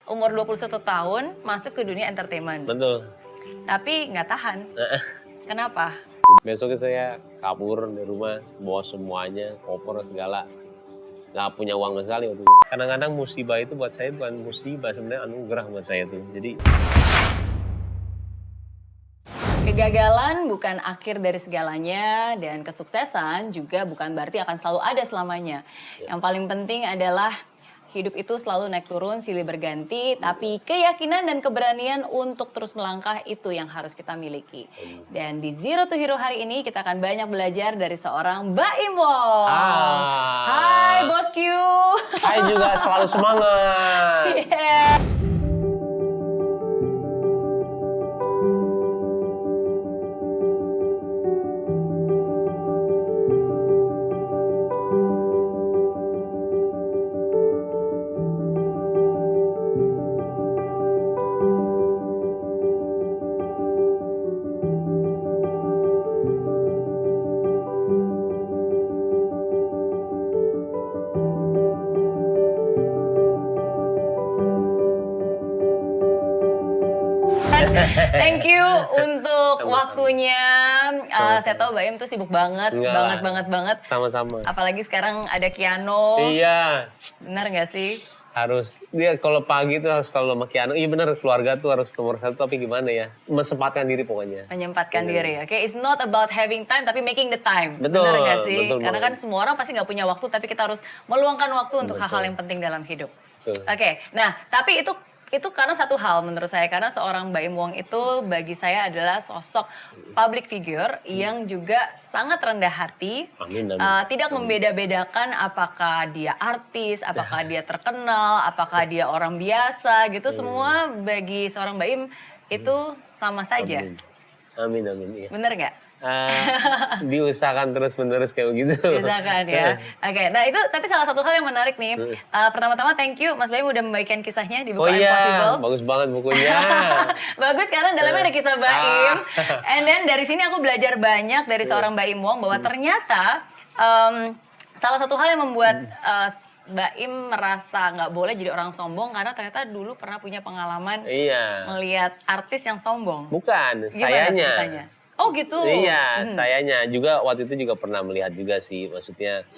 umur 21 tahun masuk ke dunia entertainment. Betul. Tapi nggak tahan. Kenapa? Besoknya saya kabur dari rumah, bawa semuanya, koper segala. Nggak punya uang sama sekali waktu itu. Kadang-kadang musibah itu buat saya bukan musibah, sebenarnya anugerah buat saya tuh. Jadi Kegagalan bukan akhir dari segalanya dan kesuksesan juga bukan berarti akan selalu ada selamanya. Yang paling penting adalah hidup itu selalu naik turun, silih berganti, tapi keyakinan dan keberanian untuk terus melangkah itu yang harus kita miliki. Dan di Zero to Hero hari ini kita akan banyak belajar dari seorang Mbak Imwong. Hai bosku. saya juga selalu semangat. Yeah. Thank you untuk waktunya. Saya tahu Mbak Im tuh sibuk banget, Enggak. banget. Sama-sama. Apalagi sekarang ada Kiano. Iya. Benar nggak sih? Harus, dia kalau pagi tuh harus selalu sama Kiano. Iya bener, keluarga tuh harus nomor satu, tapi gimana ya? Mesempatkan diri pokoknya. Menyempatkan diri. Oke, it's not about having time, tapi making the time. Betul, Benar nggak sih? betul Karena kan banget. semua orang pasti nggak punya waktu, tapi kita harus meluangkan waktu untuk hal-hal yang penting dalam hidup. Betul. Oke, nah tapi itu karena satu hal menurut saya, karena seorang Mbak Im Wong itu bagi saya adalah sosok public figure yang juga sangat rendah hati. Amin, amin. Tidak membeda-bedakan apakah dia artis, apakah dia terkenal, apakah dia orang biasa gitu. Semua bagi seorang Mbak Im itu sama saja. Amin, iya. Bener nggak? Diusahakan terus-menerus kayak begitu. Misalkan ya. Oke, nah itu tapi salah satu hal yang menarik nih. Pertama-tama thank you Mas Baim udah membagikan kisahnya di buku Oh iya, Impossible. bagus banget bukunya. Bagus karena dalamnya ada kisah Baim. And then dari sini aku belajar banyak dari seorang Mbak Im Wong bahwa ternyata salah satu hal yang membuat Mbak Im merasa nggak boleh jadi orang sombong karena ternyata dulu pernah punya pengalaman Iya. melihat artis yang sombong. Bukan, Gimana sayanya. ceritanya? Oh gitu. Iya, sayanya juga waktu itu juga pernah melihat juga sih, maksudnya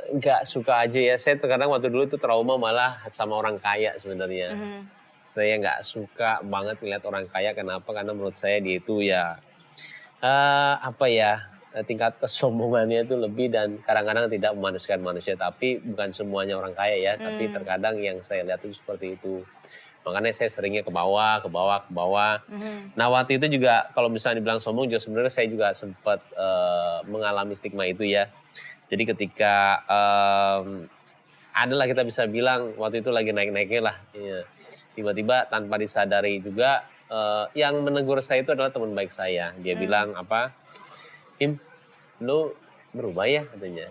nggak suka aja ya. Saya terkadang waktu dulu tuh trauma malah sama orang kaya sebenarnya. Saya nggak suka banget melihat orang kaya. Kenapa? Karena menurut saya dia itu ya tingkat kesombongannya itu lebih dan kadang-kadang tidak memanusiakan manusia. Tapi bukan semuanya orang kaya ya. Tapi terkadang yang saya lihat itu seperti itu. Makanya saya seringnya ke bawah. Nah waktu itu juga kalau misalnya dibilang sombong juga sebenarnya saya juga sempat mengalami stigma itu ya. Jadi ketika adalah kita bisa bilang waktu itu lagi naik-naiknya lah. Ya. Tiba-tiba tanpa disadari juga yang menegur saya itu adalah teman baik saya. Dia bilang apa, Im, lu berubah ya katanya.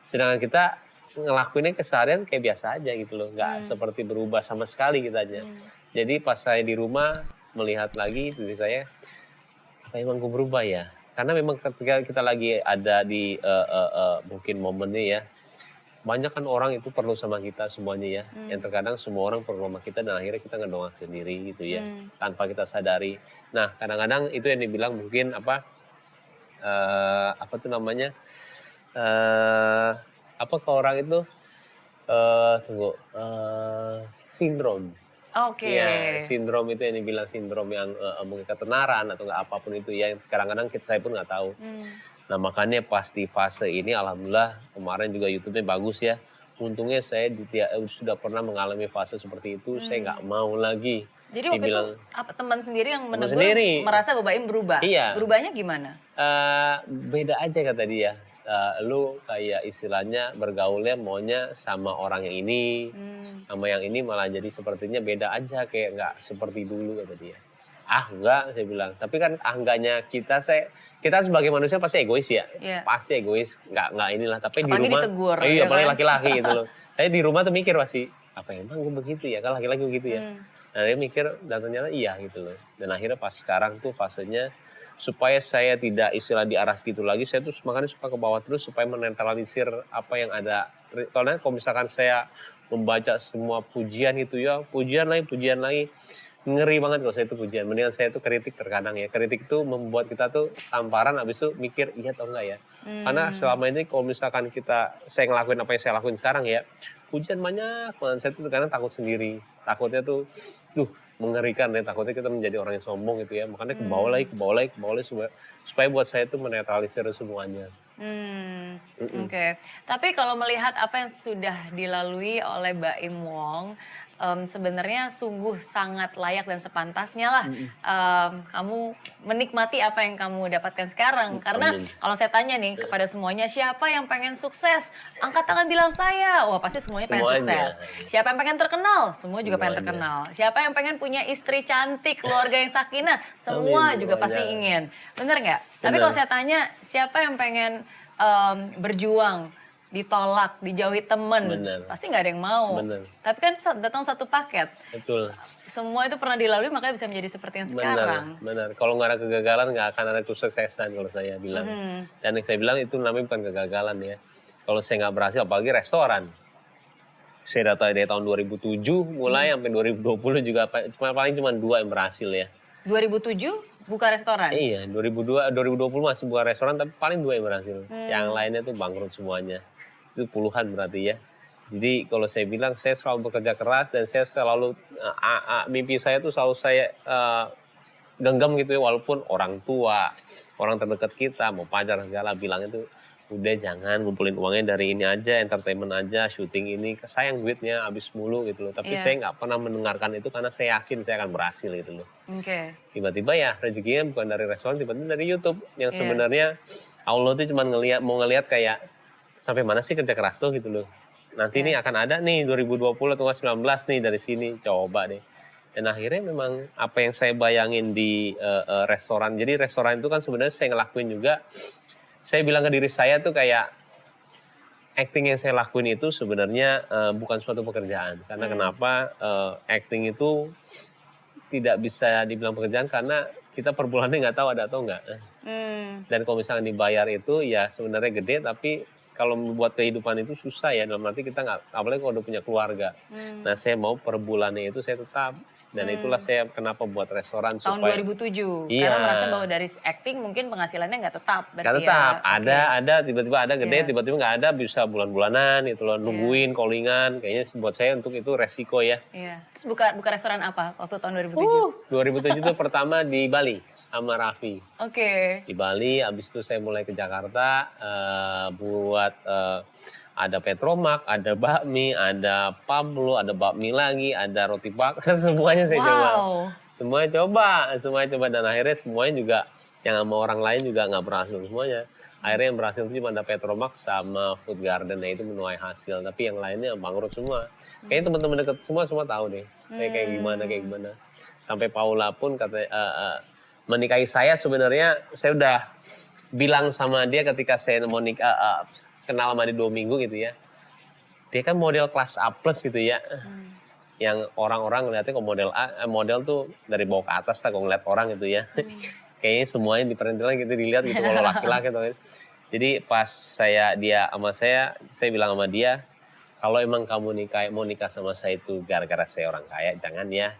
Sedangkan kita ngelakuinnya keseharian kayak biasa aja gitu loh, nggak seperti berubah sama sekali kita aja. Jadi pas saya di rumah melihat lagi diri saya, apa emang gue berubah ya? Karena memang ketika kita lagi ada di mungkin momennya ya, banyak kan orang itu perlu sama kita semuanya ya. Yang terkadang semua orang perlu sama kita dan akhirnya kita ngedongak sendiri gitu ya, tanpa kita sadari. Nah kadang-kadang itu yang dibilang mungkin apa tuh namanya? Apa ke orang itu sindrom. Oke. Ya, sindrom itu yang dibilang sindrom yang mungkin ketenaran atau nggak apapun itu ya. Kadang-kadang saya pun nggak tahu. Nah makanya pas di fase ini alhamdulillah kemarin juga YouTube-nya bagus ya. Untungnya saya sudah pernah mengalami fase seperti itu. Saya nggak mau lagi. Jadi waktu dibilang, itu apa teman sendiri yang menegur sendiri. merasa Mbak Baim berubah? Iya. Berubahnya gimana? Beda aja kata dia. Lu kayak istilahnya bergaulnya maunya sama orang yang ini, sama yang ini malah jadi sepertinya beda aja kayak nggak seperti dulu kata dia. Enggak saya bilang. Tapi kan enggaknya kita sebagai manusia pasti egois ya, pasti egois nggak inilah. Tapi apalagi di rumah, ditegur, iya apalagi kan? laki-laki gitu loh. Tapi di rumah tuh mikir pasti apa emang gue begitu ya, kan laki-laki begitu ya. Nah dia mikir dan ternyata iya gitu loh. Dan akhirnya pas sekarang tuh fasenya supaya saya tidak istilah di arah gitu lagi, saya tuh makanya suka ke bawah terus supaya menetralisir apa yang ada. Karena kalau misalkan saya membaca semua pujian itu ya, pujian lagi. Ngeri banget kalau saya itu pujian. Mendingan saya itu kritik terkadang ya. Kritik itu membuat kita tuh tamparan, habis itu mikir iya atau enggak ya. Karena selama ini kalau misalkan saya ngelakuin apa yang saya lakuin sekarang ya, pujian banyak banget. Saya tuh terkadang takut sendiri. Takutnya tuh, mengerikan ya. Takutnya kita menjadi orang yang sombong gitu ya. Makanya ke bawah lagi supaya buat saya itu menetralisir semuanya. Oke. Tapi kalau melihat apa yang sudah dilalui oleh Baim Wong, sebenarnya sungguh sangat layak dan sepantasnya lah kamu menikmati apa yang kamu dapatkan sekarang. Karena Amin. kalau saya tanya nih kepada semuanya, siapa yang pengen sukses? Angkat tangan bilang saya. Wah pasti semuanya pengen Semuanya. sukses. Siapa yang pengen terkenal? Semua juga pengen Semuanya. terkenal. Siapa yang pengen punya istri cantik, keluarga yang sakinah? Semua Amin, juga pasti semuanya. ingin. Bener nggak? Tapi Bener. kalau saya tanya, siapa yang pengen berjuang, ditolak, dijauhi temen, Bener. pasti nggak ada yang mau. Bener. Tapi kan datang satu paket. Betul. Semua itu pernah dilalui makanya bisa menjadi seperti yang sekarang. Benar. Kalau nggak ada kegagalan nggak akan ada kesuksesan kalau saya bilang. Dan yang saya bilang itu namanya bukan kegagalan ya. Kalau saya nggak berhasil, apalagi restoran. Saya data dari tahun 2007 mulai sampai 2020 juga paling cuma 2 yang berhasil ya. 2007 buka restoran. Iya, 2020 masih buka restoran tapi paling 2 yang berhasil. Yang lainnya tuh bangkrut semuanya. Itu puluhan berarti ya. Jadi kalau saya bilang saya selalu bekerja keras dan saya selalu mimpi saya tuh selalu saya genggam gitu ya, walaupun orang tua, orang terdekat kita, mau pacar segala bilang itu udah jangan ngumpulin uangnya dari ini aja, entertainment aja, syuting ini, sayang duitnya habis mulu gitu loh. Tapi Iya. saya nggak pernah mendengarkan itu karena saya yakin saya akan berhasil gitu loh. Oke. Tiba-tiba ya rezekinya bukan dari restoran, tiba-tiba dari YouTube yang Iya. sebenarnya Allah tuh cuma mau ngelihat kayak sampai mana sih kerja keras tuh gitu loh. Nanti nih akan ada nih 2020 atau 19 nih dari sini, coba deh. Dan akhirnya memang apa yang saya bayangin di restoran. Jadi restoran itu kan sebenarnya saya ngelakuin juga. Saya bilang ke diri saya tuh kayak acting yang saya lakuin itu sebenarnya bukan suatu pekerjaan. Karena kenapa acting itu tidak bisa dibilang pekerjaan karena kita per bulannya nggak tahu ada atau enggak. Dan kalau misalnya dibayar itu ya sebenarnya gede tapi kalau membuat kehidupan itu susah ya, dalam arti kita nggak, apalagi kalau udah punya keluarga. Nah saya mau per bulannya itu saya tetap, dan itulah saya kenapa buat restoran Tahun supaya 2007. Iya. Karena merasa bahwa dari acting mungkin penghasilannya nggak tetap. nggak berarti tetap, ya. ada tiba-tiba ada gede, Iya. tiba-tiba nggak ada, bisa bulan-bulanan itu loh, nungguin callingan, kayaknya buat saya untuk itu resiko ya. Iya. Terus buka restoran apa waktu tahun 2007? 2007 itu pertama di Bali sama Raffi. Oke. Di Bali, abis itu saya mulai ke Jakarta buat ada Petromak, ada bakmi, ada Pablo, ada bakmi lagi, ada roti bakar, semuanya saya coba. Semuanya coba dan akhirnya semuanya juga yang sama orang lain juga nggak berhasil semuanya. Akhirnya yang berhasil itu cuma ada Petromak sama Food Garden, nah itu menuai hasil. Tapi yang lainnya bangkrut semua. Kayaknya teman-teman dekat semua tahu deh. Saya kayak gimana. Sampai Paula pun katanya menikahi saya sebenarnya saya udah bilang sama dia ketika saya mau nikah kenal sama dia 2 minggu gitu ya. Dia kan model kelas A plus gitu ya. Yang orang-orang ngeliatnya kok model tuh dari bawah ke atas lah kalau ngeliat orang gitu ya. Kayaknya semuanya di perintilan gitu dilihat gitu kalau laki-laki tuh. Jadi pas dia sama saya bilang sama dia, kalau emang kamu mau nikah sama saya itu gara-gara saya orang kaya, jangan ya.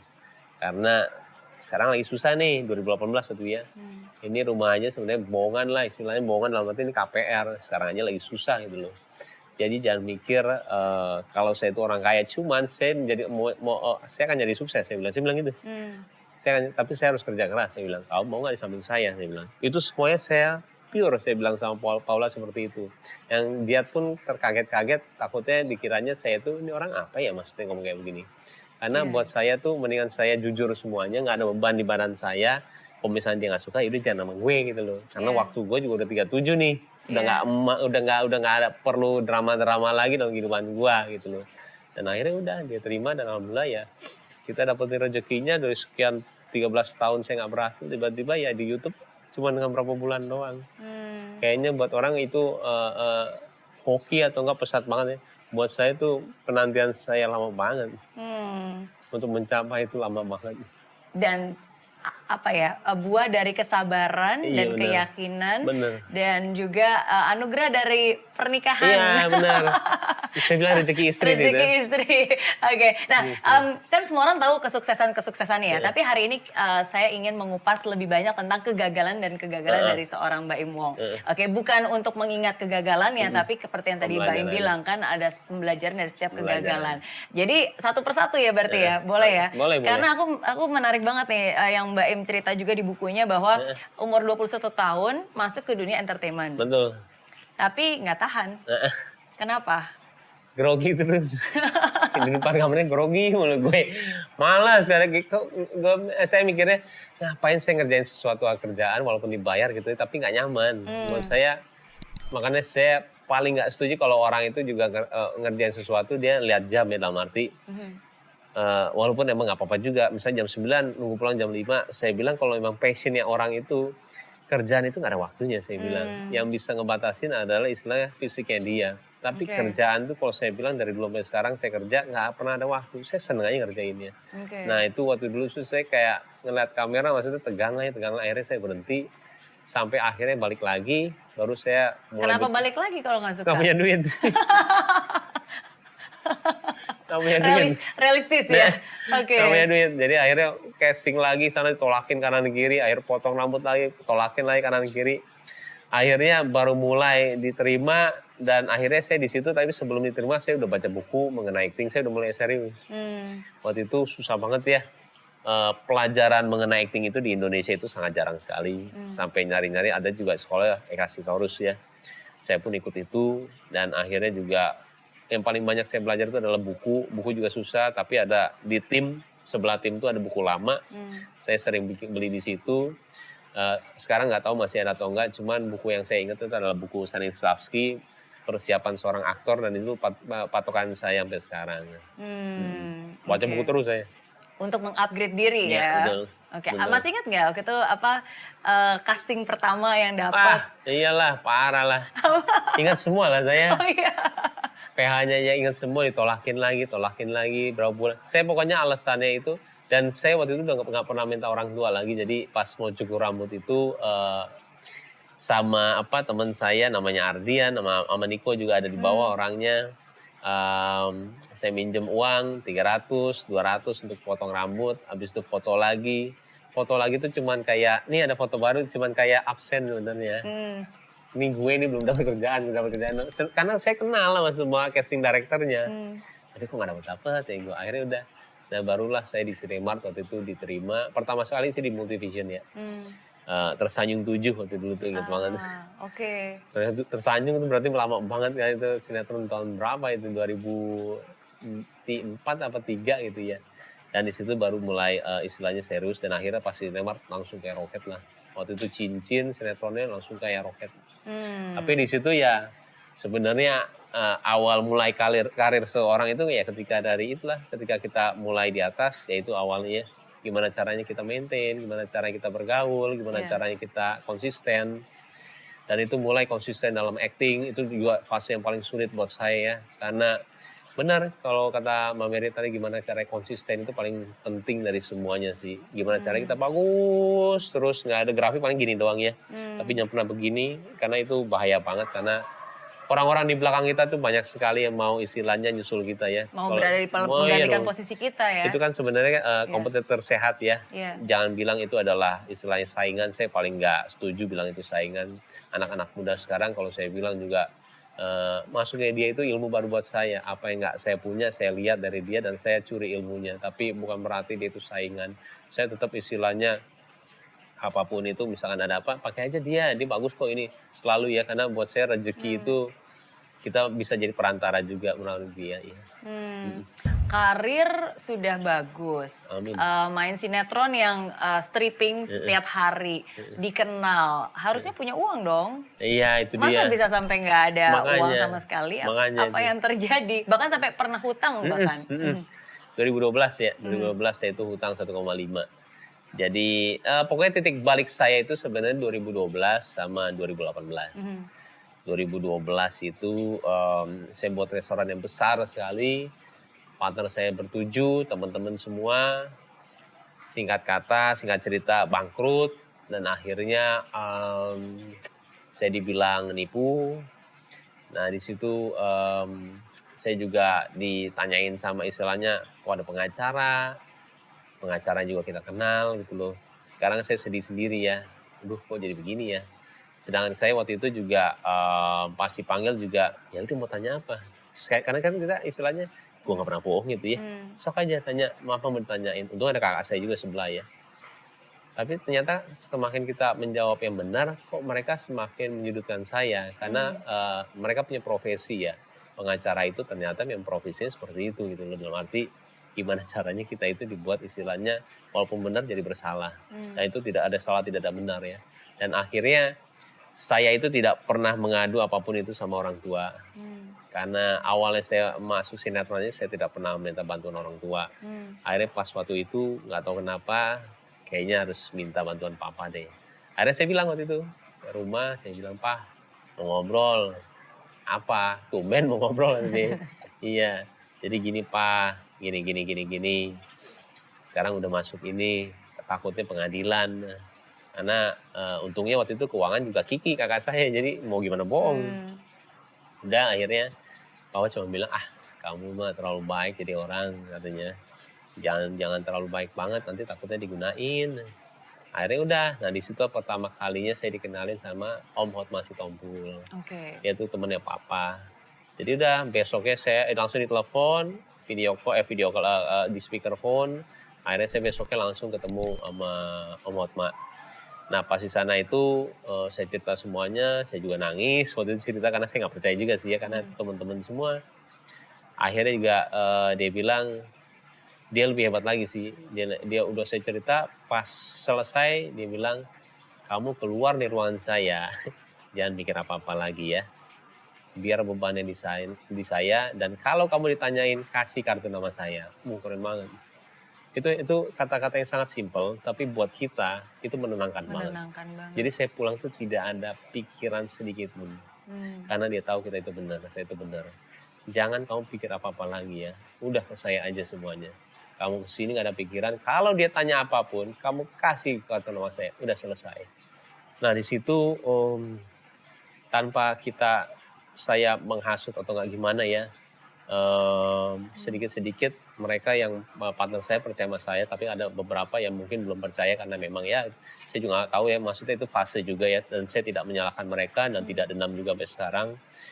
Karena sekarang lagi susah nih 2018 gitu ya. Ini rumah aja sebenarnya bohongan lah, istilahnya bohongan dalam arti ini KPR. Sekarang aja lagi susah gitu loh. Jadi jangan mikir kalau saya itu orang kaya, cuman saya saya akan jadi sukses, saya bilang gitu. Tapi saya harus kerja keras, saya bilang. Kamu mau nggak di samping saya bilang. Itu semuanya saya pure, saya bilang sama Paula seperti itu. Yang dia pun terkaget-kaget, takutnya dikiranya saya itu ini orang apa ya maksudnya ngomong kayak begini. Karena buat saya tuh mendingan saya jujur semuanya, nggak ada beban di badan saya. Kalau misalnya dia nggak suka, ya udah jangan sama gue gitu loh. Karena waktu gue juga udah 37 nih, udah nggak ada perlu drama-drama lagi dalam kehidupan gue gitu loh. Dan akhirnya udah dia terima dan alhamdulillah ya kita dapetin rezekinya dari sekian 13 tahun saya nggak berhasil, tiba-tiba ya di YouTube cuma dengan berapa bulan doang. Kayaknya buat orang itu hoki atau enggak pesat banget ya. Buat saya tuh penantian saya lama banget. Untuk mencapai itu lama banget. Dan buah dari kesabaran dan Bener. keyakinan Bener. dan juga anugerah dari pernikahan. Iya benar. Saya bilang rezeki istri gitu. Rezeki istri. Oke. Nah, kan semua orang tahu kesuksesan ya. Tapi hari ini saya ingin mengupas lebih banyak tentang kegagalan dan kegagalan dari seorang Mbak Im Wong. Oke, bukan untuk mengingat kegagalannya, tapi seperti yang tadi Mbak Im bilang kan ada pembelajaran dari setiap kegagalan. Jadi satu persatu ya berarti ya, boleh ya? Boleh. Karena aku menarik banget nih yang Mbak Im cerita juga di bukunya bahwa umur 21 tahun masuk ke dunia entertainment. Betul. Tapi nggak tahan. Kenapa? Grogi terus. Di depan kamarnya grogi mulu gue. Malas karena saya mikirnya ngapain saya ngerjain sesuatu kerjaan walaupun dibayar gitu tapi nggak nyaman. Menurut saya makanya saya paling nggak setuju kalau orang itu juga ngerjain sesuatu dia lihat jam ya dalam arti. Walaupun emang nggak apa-apa juga. Misalnya jam 9 nunggu pulang jam 5. Saya bilang kalau memang passionnya orang itu kerjaan itu nggak ada waktunya saya bilang. Yang bisa ngebatasin adalah istilahnya fisiknya dia. Tapi kerjaan tuh kalau saya bilang dari dulu sampai sekarang saya kerja nggak pernah ada waktu. Saya seneng aja ngerjainnya. Nah itu waktu dulu tuh saya kayak ngeliat kamera maksudnya tegang lah. Akhirnya saya berhenti. Sampai akhirnya balik lagi. Baru saya mulai... Kenapa balik lagi kalau nggak suka? Nggak punya duit. Nggak punya duit. Realistis ya? Oke. Nggak punya duit. Jadi akhirnya casting lagi sana ditolakin kanan kiri. Akhirnya potong rambut lagi, tolakin lagi kanan kiri. Akhirnya baru mulai diterima dan akhirnya saya di situ tapi sebelum diterima saya udah baca buku mengenai acting, saya udah mulai serius. Waktu itu susah banget ya. Pelajaran mengenai acting itu di Indonesia itu sangat jarang sekali. Sampai nyari-nyari ada juga sekolah Eka Sitorus ya. Saya pun ikut itu dan akhirnya juga yang paling banyak saya belajar itu adalah buku. Buku juga susah tapi ada di tim, sebelah tim itu ada buku lama. Saya sering beli di situ. Sekarang nggak tahu masih ada atau enggak, cuman buku yang saya ingat itu adalah buku Stanislavski, persiapan seorang aktor dan itu patokan saya sampai sekarang. Baca buku terus saya. Untuk mengupgrade diri ya. Betul. Oke, masih ingat nggak waktu itu casting pertama yang dapat? Iyalah, parah lah. Ingat semua lah saya. Oh iya. PH-nya ya ingat semua, tolakin lagi, berapa bulan. Saya pokoknya alasannya itu, dan saya waktu itu udah nggak pernah minta orang tua lagi. Jadi pas mau cukur rambut itu sama teman saya namanya Ardian, sama Niko juga ada di bawah orangnya. Saya minjem uang 300, 200 untuk potong rambut. Habis itu foto lagi. Foto lagi tuh cuman kayak, nih ada foto baru cuman kayak absen sebenarnya. Ini gue ini belum dapat kerjaan. Karena saya kenal sama semua casting directornya. Tapi kok gak dapet ya gue. Akhirnya udah. Nah barulah saya di Cinemark waktu itu diterima. Pertama sekali sih di Multivision ya. Tersanjung 7 waktu dulu tuh ingat banget. Oke. Tersanjung itu berarti lama banget kan itu sinetron tahun berapa itu 2004 apa 3 gitu ya. Dan di situ baru mulai istilahnya serius dan akhirnya pas di Cinemark langsung kayak roket lah. Waktu itu cincin sinetronnya langsung kayak roket. Tapi di situ ya sebenarnya awal mulai karir seorang itu ya ketika kita mulai di atas yaitu awalnya gimana caranya kita maintain, gimana caranya kita bergaul, gimana caranya kita konsisten. Dan itu mulai konsisten dalam acting itu juga fase yang paling sulit buat saya ya. Karena benar kalau kata Mbak Mary tadi gimana caranya konsisten itu paling penting dari semuanya sih. Gimana caranya kita bagus terus nggak ada grafik paling gini doang ya. Tapi jangan pernah begini karena itu bahaya banget karena orang-orang di belakang kita tuh banyak sekali yang mau istilahnya nyusul kita ya. Mau berada di menggantikan posisi kita ya. Itu kan sebenarnya kompetitor sehat ya. Jangan bilang itu adalah istilahnya saingan. Saya paling nggak setuju bilang itu saingan. Anak-anak muda sekarang kalau saya bilang juga masuknya dia itu ilmu baru buat saya. Apa yang nggak saya punya saya lihat dari dia dan saya curi ilmunya. Tapi bukan berarti dia itu saingan. Saya tetap istilahnya apapun itu misalkan ada apa pakai aja dia bagus kok ini selalu ya karena buat saya rezeki itu kita bisa jadi perantara juga melalui dia ya. Karir sudah bagus, main sinetron yang stripping setiap hari, dikenal, harusnya punya uang dong. Iya itu Masa dia. bisa sampai nggak ada uang sama sekali? Apa yang terjadi? Bahkan sampai pernah hutang bahkan. 2012 ya, 2012 saya itu hutang 1,5. Jadi pokoknya titik balik saya itu sebenarnya 2012 sama 2018. 2012 itu saya buat restoran yang besar sekali. Partner saya bertujuh, teman-teman semua. Singkat kata, singkat cerita bangkrut. Dan akhirnya saya dibilang nipu. Nah di situ saya juga ditanyain sama istilahnya, kok ada pengacara juga kita kenal gitu loh. Sekarang saya sedih sendiri ya, aduh kok jadi begini ya. Sedangkan saya waktu itu juga pas dipanggil juga, ya udah mau tanya apa. Karena kan kita istilahnya, gue nggak pernah bohong gitu ya. Sok aja tanya, apa mau ditanyain. Untung ada kakak saya juga sebelah ya. Tapi ternyata semakin kita menjawab yang benar, kok mereka semakin menyudutkan saya. Karena mereka punya profesi ya. Pengacara itu ternyata memang profesinya seperti itu gitu loh. Dalam arti gimana caranya kita itu dibuat istilahnya walaupun benar jadi bersalah. Nah itu tidak ada salah, tidak ada benar ya. Dan akhirnya saya itu tidak pernah mengadu apapun itu sama orang tua. Karena awalnya saya masuk sinetron aja saya tidak pernah minta bantuan orang tua. Akhirnya pas waktu itu nggak tahu kenapa kayaknya harus minta bantuan papa deh. Akhirnya saya bilang waktu itu ke rumah, saya bilang, "Pak, mau ngobrol." "Apa?" "Tumben mau ngobrol nanti." "Iya, jadi gini Pak, gini. Sekarang udah masuk ini, takutnya pengadilan." Karena untungnya waktu itu keuangan juga Kiki kakak saya, jadi mau gimana bohong. Udah akhirnya papa cuma bilang, kamu mah terlalu baik jadi orang katanya. Jangan terlalu baik banget nanti takutnya digunain. Akhirnya udah, nah di situ pertama kalinya saya dikenalin sama Om Hotma Sitompul. Dia tuh temennya papa. Jadi udah besoknya saya langsung ditelepon, video call di speakerphone. Akhirnya saya besoknya langsung ketemu sama Om Hotma. Nah pas di sana itu saya cerita semuanya, saya juga nangis waktu itu cerita karena saya nggak percaya juga sih ya karena teman-teman semua. Akhirnya juga dia bilang, dia lebih hebat lagi sih. Dia udah saya cerita, pas selesai dia bilang, "Kamu keluar dari ruangan saya, jangan mikir apa-apa lagi ya. Biar bebannya di saya dan kalau kamu ditanyain kasih kartu nama saya." Keren banget. Itu kata-kata yang sangat simpel, tapi buat kita itu menenangkan banget. Jadi saya pulang tuh tidak ada pikiran sedikit pun. Karena dia tahu kita itu benar, saya itu benar. Jangan kamu pikir apa-apa lagi ya. Udah ke saya aja semuanya. Kamu kesini gak ada pikiran, kalau dia tanya apapun, kamu kasih kartu nama saya, udah selesai. Nah di situ tanpa saya menghasut atau nggak gimana ya, sedikit-sedikit mereka yang partner saya percaya sama saya, tapi ada beberapa yang mungkin belum percaya karena memang ya saya juga nggak tahu ya, maksudnya itu fase juga ya, dan saya tidak menyalahkan mereka dan tidak dendam juga sampai sekarang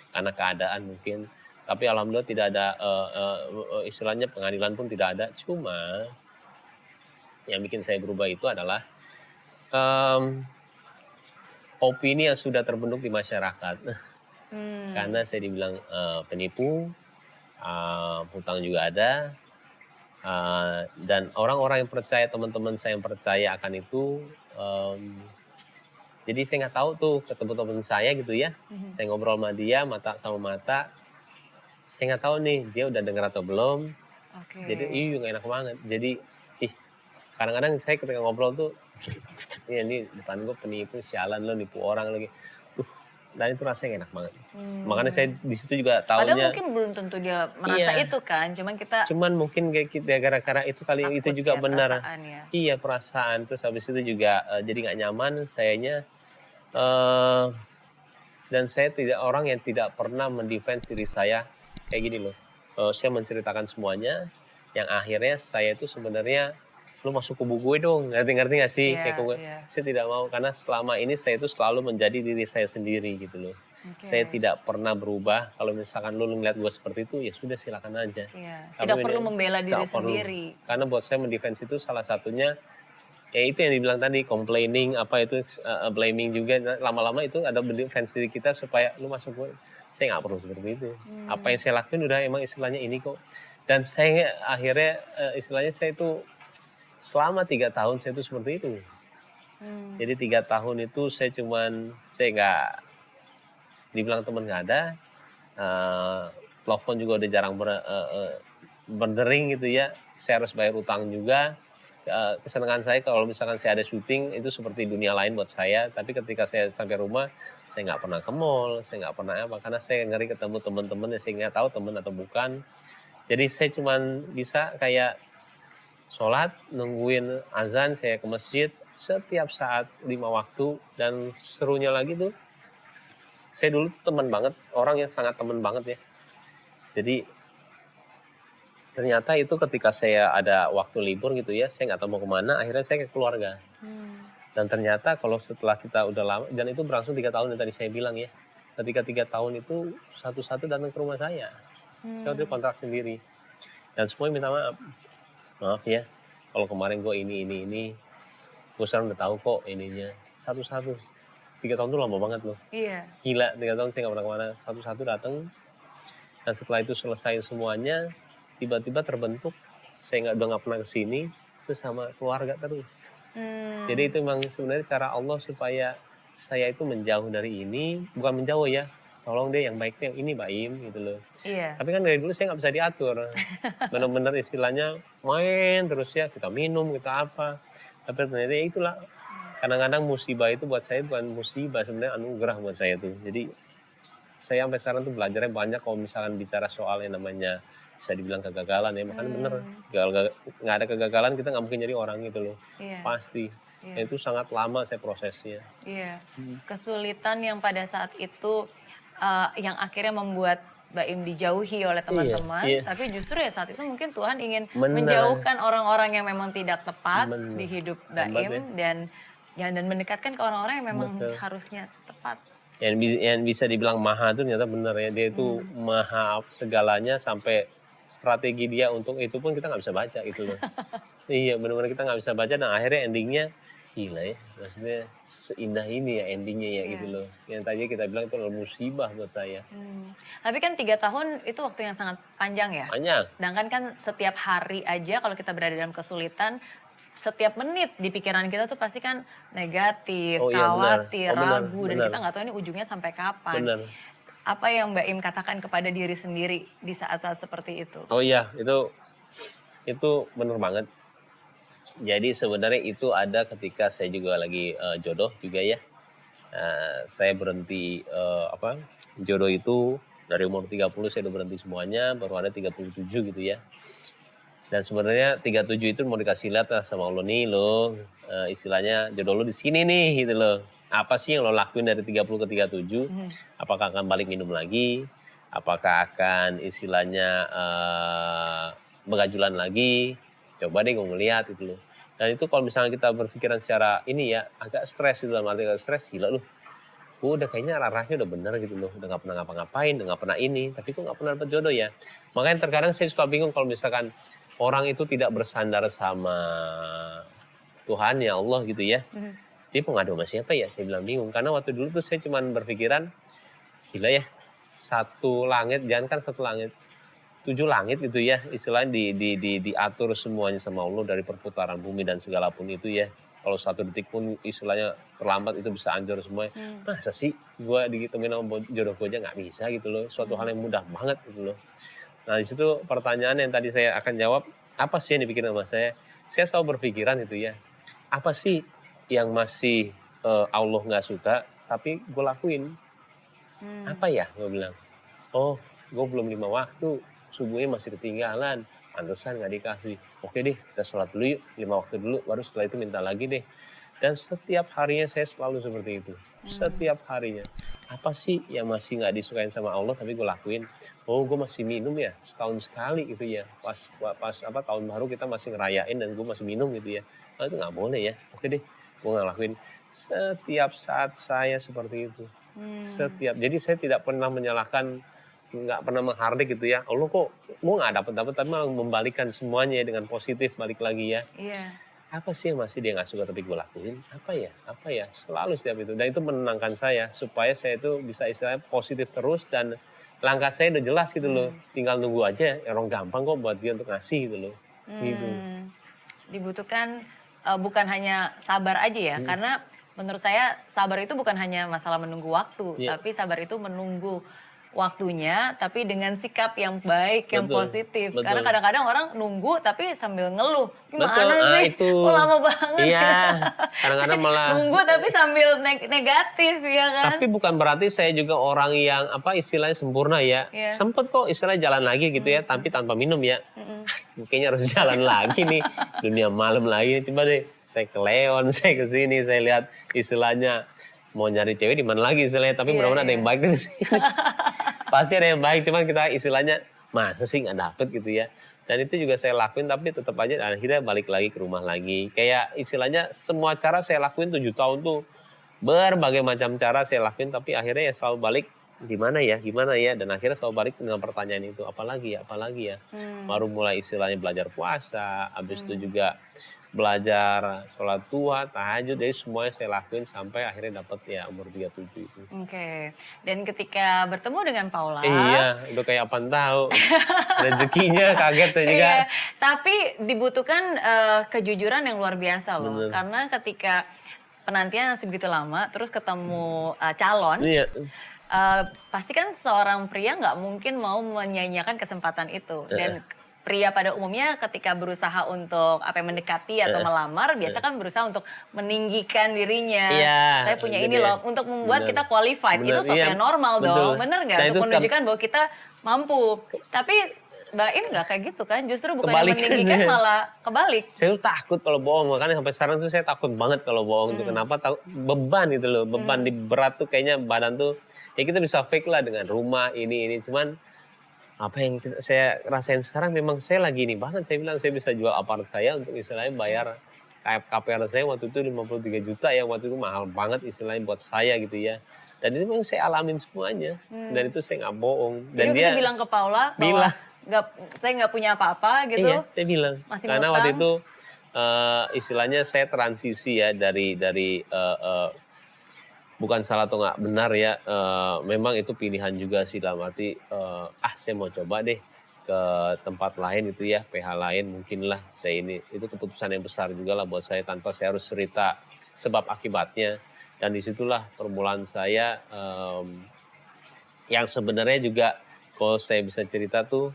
karena keadaan mungkin. Tapi alhamdulillah tidak ada istilahnya pengadilan pun tidak ada. Cuma yang bikin saya berubah itu adalah opini yang sudah terbentuk di masyarakat. Karena saya dibilang penipu, hutang juga ada, dan orang-orang yang percaya, teman-teman saya yang percaya akan itu. Jadi saya nggak tahu tuh ketemu teman saya gitu ya. Saya ngobrol sama dia mata sama mata. Saya nggak tahu nih dia udah dengar atau belum. Jadi nggak enak banget. Jadi kadang-kadang saya ketika ngobrol tuh, ini depan gue penipu, sialan lo nipu orang lagi. Dan itu rasanya enak banget. Makanya saya di situ juga tahunya. Padahal mungkin belum tentu dia merasa itu kan, cuman mungkin kayak kita gara-gara itu kali itu juga ya, benar. perasaan ya. Iya perasaan, terus habis itu juga jadi nggak nyaman sayanya. Dan saya orang yang tidak pernah mendefense diri saya kayak gini loh. Saya menceritakan semuanya, yang akhirnya saya itu sebenarnya lu masuk kubu gue dong, ngerti gak sih? Kayak gue. Saya tidak mau karena selama ini saya itu selalu menjadi diri saya sendiri gitu loh. Saya tidak pernah berubah. Kalau misalkan lu ngeliat gue seperti itu, ya sudah silakan aja. Tidak perlu membela diri sendiri. Karena buat saya mendefense itu salah satunya, ya itu yang dibilang tadi, complaining, blaming juga. Lama-lama itu ada defense diri kita supaya lu masuk gue. Saya nggak perlu seperti itu. Apa yang saya lakuin udah emang istilahnya ini kok. Dan saya akhirnya istilahnya saya itu selama 3 tahun saya itu seperti itu. Jadi 3 tahun itu saya nggak dibilang teman nggak ada. Telepon juga udah jarang berdering gitu ya. Saya harus bayar utang juga. Kesenangan saya kalau misalkan saya ada syuting itu seperti dunia lain buat saya. Tapi ketika saya sampai rumah, saya nggak pernah ke mall, saya nggak pernah apa. Karena saya ngeri ketemu teman-teman yang saya nggak tahu teman atau bukan. Jadi saya cuman bisa kayak sholat, nungguin azan, saya ke masjid setiap saat 5 waktu. Dan serunya lagi tuh, saya dulu tuh teman banget, orang yang sangat teman banget ya. Jadi ternyata itu ketika saya ada waktu libur gitu ya, saya nggak tahu mau kemana, akhirnya saya ke keluarga. Dan ternyata kalau setelah kita udah lama, dan itu berlangsung 3 tahun yang tadi saya bilang ya. Ketika 3 tahun itu satu-satu datang ke rumah saya. Saya udah kontrak sendiri. Dan semuanya minta maaf. Maaf ya, kalau kemarin gue ini. Gue sekarang udah tahu kok ininya. Satu-satu. 3 tahun itu lama banget loh. Iya. Gila, 3 tahun saya nggak pernah kemana. Satu-satu datang. Dan setelah itu selesai semuanya, tiba-tiba terbentuk. Saya udah nggak pernah kesini, sesama keluarga terus. Jadi itu memang sebenarnya cara Allah supaya saya itu menjauh dari ini, bukan menjauh ya, tolong deh yang baik yang ini Baim gitu loh. Iya. Tapi kan dari dulu saya nggak bisa diatur, benar-benar istilahnya main terus ya, kita minum, kita apa. Tapi ternyata ya itulah, kadang-kadang musibah itu buat saya bukan musibah, sebenarnya anugerah buat saya tuh. Jadi saya sampai sekarang tuh belajarnya banyak kalau misalkan bicara soal yang namanya bisa dibilang kegagalan ya, makanya bener nggak ada kegagalan kita nggak mungkin jadi orang gitu loh. Iya. Pasti. Dan itu sangat lama saya prosesnya. Iya. Kesulitan yang pada saat itu yang akhirnya membuat Baim dijauhi oleh teman-teman, Iya. tapi justru ya saat itu mungkin Tuhan ingin Benar. menjauhkan orang-orang yang memang tidak tepat Benar. di hidup Hebat Baim dan mendekatkan ke orang-orang yang memang Betul. harusnya tepat. Yang bisa dibilang maha itu ternyata bener ya, dia itu maha segalanya, sampai strategi dia untuk itu pun kita nggak bisa baca gitu loh. Iya benar-benar kita nggak bisa baca, dan akhirnya endingnya gila ya, maksudnya seindah ini ya endingnya ya gitu loh. Yang tadi kita bilang itu adalah musibah buat saya. Tapi kan 3 tahun itu waktu yang sangat panjang ya. Panjang. Sedangkan kan setiap hari aja kalau kita berada dalam kesulitan, setiap menit di pikiran kita tuh pasti kan negatif, Oh iya, khawatir, benar. Oh, benar, ragu, dan benar. kita nggak tahu ini ujungnya sampai kapan. Benar. Apa yang Mbak Im katakan kepada diri sendiri di saat-saat seperti itu? Oh iya, itu benar banget. Jadi sebenarnya itu ada ketika saya juga lagi jodoh juga ya. Saya berhenti jodoh itu dari umur 30 saya udah berhenti semuanya, baru ada 37 gitu ya. Dan sebenarnya 37 itu mau dikasih lihat lah sama Allah nih lo, istilahnya jodoh lo di sini nih gitu loh. Apa sih yang lo lakuin dari 30 ke 37? Apakah akan balik minum lagi? Apakah akan istilahnya begajulan lagi? Coba deh gue ngeliat gitu loh. Dan itu kalau misalnya kita berpikiran secara ini ya, agak stres gitu, dalam arti agak stres, gila loh. Gue udah kayaknya arahnya udah bener gitu loh, udah gak pernah ngapa-ngapain, udah gak pernah ini, tapi kok gak pernah dapet jodoh ya. Makanya terkadang saya suka bingung kalau misalkan orang itu tidak bersandar sama Tuhan ya Allah gitu ya. Dia pengadu sama siapa ya, saya bilang bingung. Karena waktu dulu tuh saya cuman berpikiran, gila ya, satu langit, jangan kan satu langit, 7 langit gitu ya, istilahnya diatur semuanya sama Allah dari perputaran bumi dan segala pun itu ya. Kalau satu detik pun istilahnya terlambat itu bisa hancur semuanya. Masa sih gue ditemuin sama jodoh gue aja gak bisa gitu loh. Suatu hal yang mudah banget gitu loh. Nah disitu pertanyaan yang tadi saya akan jawab, apa sih yang dipikirin sama saya? Saya selalu berpikiran itu ya, apa sih yang masih Allah gak suka tapi gue lakuin? Apa ya gue bilang? Oh gue belum 5 waktu, subuhnya masih ketinggalan, pantesan gak dikasih. Oke deh, kita sholat dulu yuk, 5 waktu dulu, baru setelah itu minta lagi deh. Dan setiap harinya saya selalu seperti itu. Setiap harinya. Apa sih yang masih gak disukain sama Allah tapi gue lakuin? Oh gue masih minum ya, setahun sekali gitu ya. Pas tahun baru kita masih ngerayain dan gue masih minum gitu ya. Nah, itu gak boleh ya. Oke deh, gue gak lakuin. Setiap saat saya seperti itu. Jadi saya tidak pernah menyalahkan, nggak pernah menghardik gitu ya. Allah kok gue nggak dapat tapi malah membalikan semuanya dengan positif, balik lagi ya. Iya. Apa sih yang masih dia nggak suka tapi gue lakuin? Apa ya? Selalu setiap itu. Dan itu menenangkan saya supaya saya itu bisa istilahnya positif terus, dan langkah saya udah jelas gitu loh. Tinggal nunggu aja, orang gampang kok buat dia untuk ngasih gitu loh. Gitu. Dibutuhkan bukan hanya sabar aja ya, karena menurut saya sabar itu bukan hanya masalah menunggu waktu, tapi sabar itu menunggu waktunya tapi dengan sikap yang baik, yang positif. Betul. Karena kadang-kadang orang nunggu tapi sambil ngeluh. Gimana Betul, sih? itu. Kok lama banget. Iya, kadang-kadang malah nunggu tapi sambil negatif ya kan. Tapi bukan berarti saya juga orang yang istilahnya sempurna ya. Iya. Sempet kok istilahnya jalan lagi gitu ya, tapi tanpa minum ya. Kayaknya harus jalan lagi nih, dunia malam lagi. Coba deh, saya ke Leon, saya ke sini, saya lihat istilahnya mau nyari cewek di mana lagi istilahnya. Tapi mudah-mudahan ada yang baik di sini. Pasti ada yang baik, cuman kita istilahnya masa sih nggak dapet gitu ya. Dan itu juga saya lakuin tapi tetap aja akhirnya balik lagi ke rumah lagi. Kayak istilahnya semua cara saya lakuin 7 tahun tuh berbagai macam cara saya lakuin tapi akhirnya ya selalu balik gimana ya dan akhirnya selalu balik dengan pertanyaan itu apalagi ya. Baru mulai istilahnya belajar puasa, habis itu juga belajar sholat duha, tahajud, jadi semuanya saya lakuin sampai akhirnya dapat ya umur 37 itu. Oke. Dan ketika bertemu dengan Paula. Iya, udah kayak apaan tahu. Rezekinya kaget saya juga. Iya, tapi dibutuhkan kejujuran yang luar biasa loh. Bener. Karena ketika penantian masih begitu lama, terus ketemu calon, Iya. pasti kan seorang pria nggak mungkin mau menyanyiakan kesempatan itu. Dan pria pada umumnya ketika berusaha untuk mendekati atau melamar, biasa kan berusaha untuk meninggikan dirinya. Iya, Saya punya gitu ini ya. loh, untuk membuat Bener. kita qualified. Bener, Itu sesuatu iya, yang normal betul. dong, bener nggak? Nah, Untuk itu menunjukkan bahwa kita mampu. Tapi Baim nggak kayak gitu kan, justru bukan meninggikan Kebalikannya. malah kebalik. Saya tuh takut kalau bohong, makanya sampai sekarang tuh saya takut banget kalau bohong tuh. Kenapa? Beban itu loh, beban di berat tuh kayaknya badan tuh. Ya kita bisa fake lah dengan rumah ini, cuman apa yang saya rasain sekarang memang saya lagi ini banget. Saya bilang saya bisa jual apart saya untuk istilahnya bayar KPR saya waktu itu 53 juta ya, waktu itu mahal banget istilahnya buat saya gitu ya. Dan itu memang saya alamin semuanya, dan itu saya nggak bohong. Dan Jadi dia kita bilang ke Paula bahwa bilang. saya nggak punya apa-apa gitu. Iya, saya bilang. Masih Karena ngutang. waktu itu istilahnya saya transisi ya dari bukan salah atau nggak benar ya. Memang itu pilihan juga sih dalam arti saya mau coba deh ke tempat lain itu ya, PH lain mungkin lah saya ini. Itu keputusan yang besar juga lah buat saya tanpa saya harus cerita sebab akibatnya. Dan disitulah permulaan saya yang sebenarnya juga kalau saya bisa cerita tuh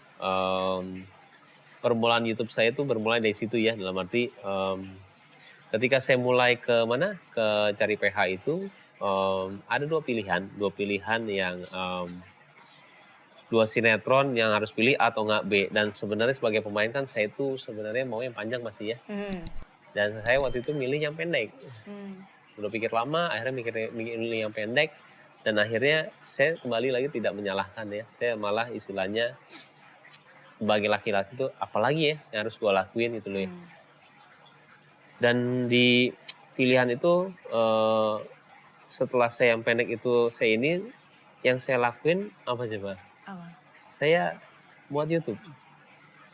permulaan YouTube saya tuh bermulai dari situ ya, dalam arti ketika saya mulai ke cari PH itu ada dua pilihan yang dua sinetron yang harus pilih A atau nggak B. Dan sebenarnya sebagai pemain kan saya tuh sebenarnya mau yang panjang masih ya, dan saya waktu itu milih yang pendek. Udah pikir lama, akhirnya milih yang pendek. Dan akhirnya saya kembali lagi tidak menyalahkan ya. Saya malah istilahnya sebagai laki-laki itu apalagi ya yang harus gue lakuin gitu loh ya. Dan di pilihan itu setelah saya yang pendek itu yang saya lakuin apa coba? Saya buat YouTube.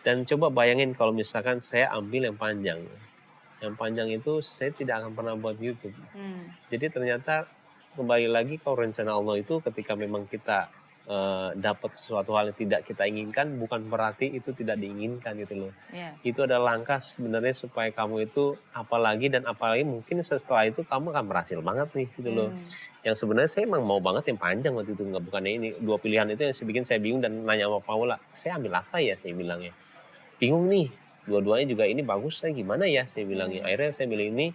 Dan coba bayangin kalau misalkan saya ambil yang panjang. Yang panjang itu saya tidak akan pernah buat YouTube. Jadi ternyata kembali lagi kalau rencana Allah itu ketika memang kita dapat sesuatu hal yang tidak kita inginkan, bukan berarti itu tidak diinginkan gitu loh. Itu adalah langkah sebenarnya supaya kamu itu apalagi mungkin setelah itu kamu akan berhasil banget nih gitu loh. Yang sebenarnya saya emang mau banget yang panjang waktu itu, nggak bukannya ini. Dua pilihan itu yang bikin saya bingung dan nanya sama Paula, saya ambil apa ya, saya bilangnya. Bingung nih, dua-duanya juga ini bagus, saya gimana ya, saya bilangnya. Akhirnya saya milih ini.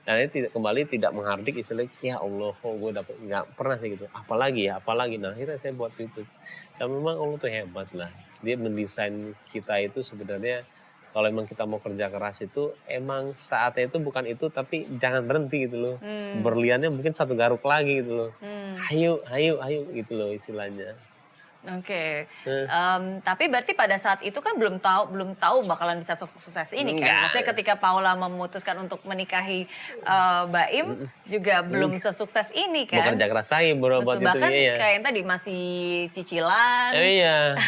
Dan ini tidak menghardik istilahnya, ya Allah kok gue dapet, nggak pernah sih gitu, apalagi. Nah akhirnya saya buat YouTube. Dan memang Allah tuh hebat lah, dia mendesain kita itu sebenarnya kalau emang kita mau kerja keras itu emang saatnya itu bukan itu, tapi jangan berhenti gitu loh. Berliannya mungkin satu garuk lagi gitu loh. Ayo gitu loh istilahnya. Oke. Tapi berarti pada saat itu kan belum tahu bakalan bisa sukses ini kan. Enggak. Maksudnya ketika Paula memutuskan untuk menikahi Baim juga belum sesukses ini kan. Mau kerja keras lagi buat Betul, itu bahkan ya. kayak yang tadi masih cicilan. Iya.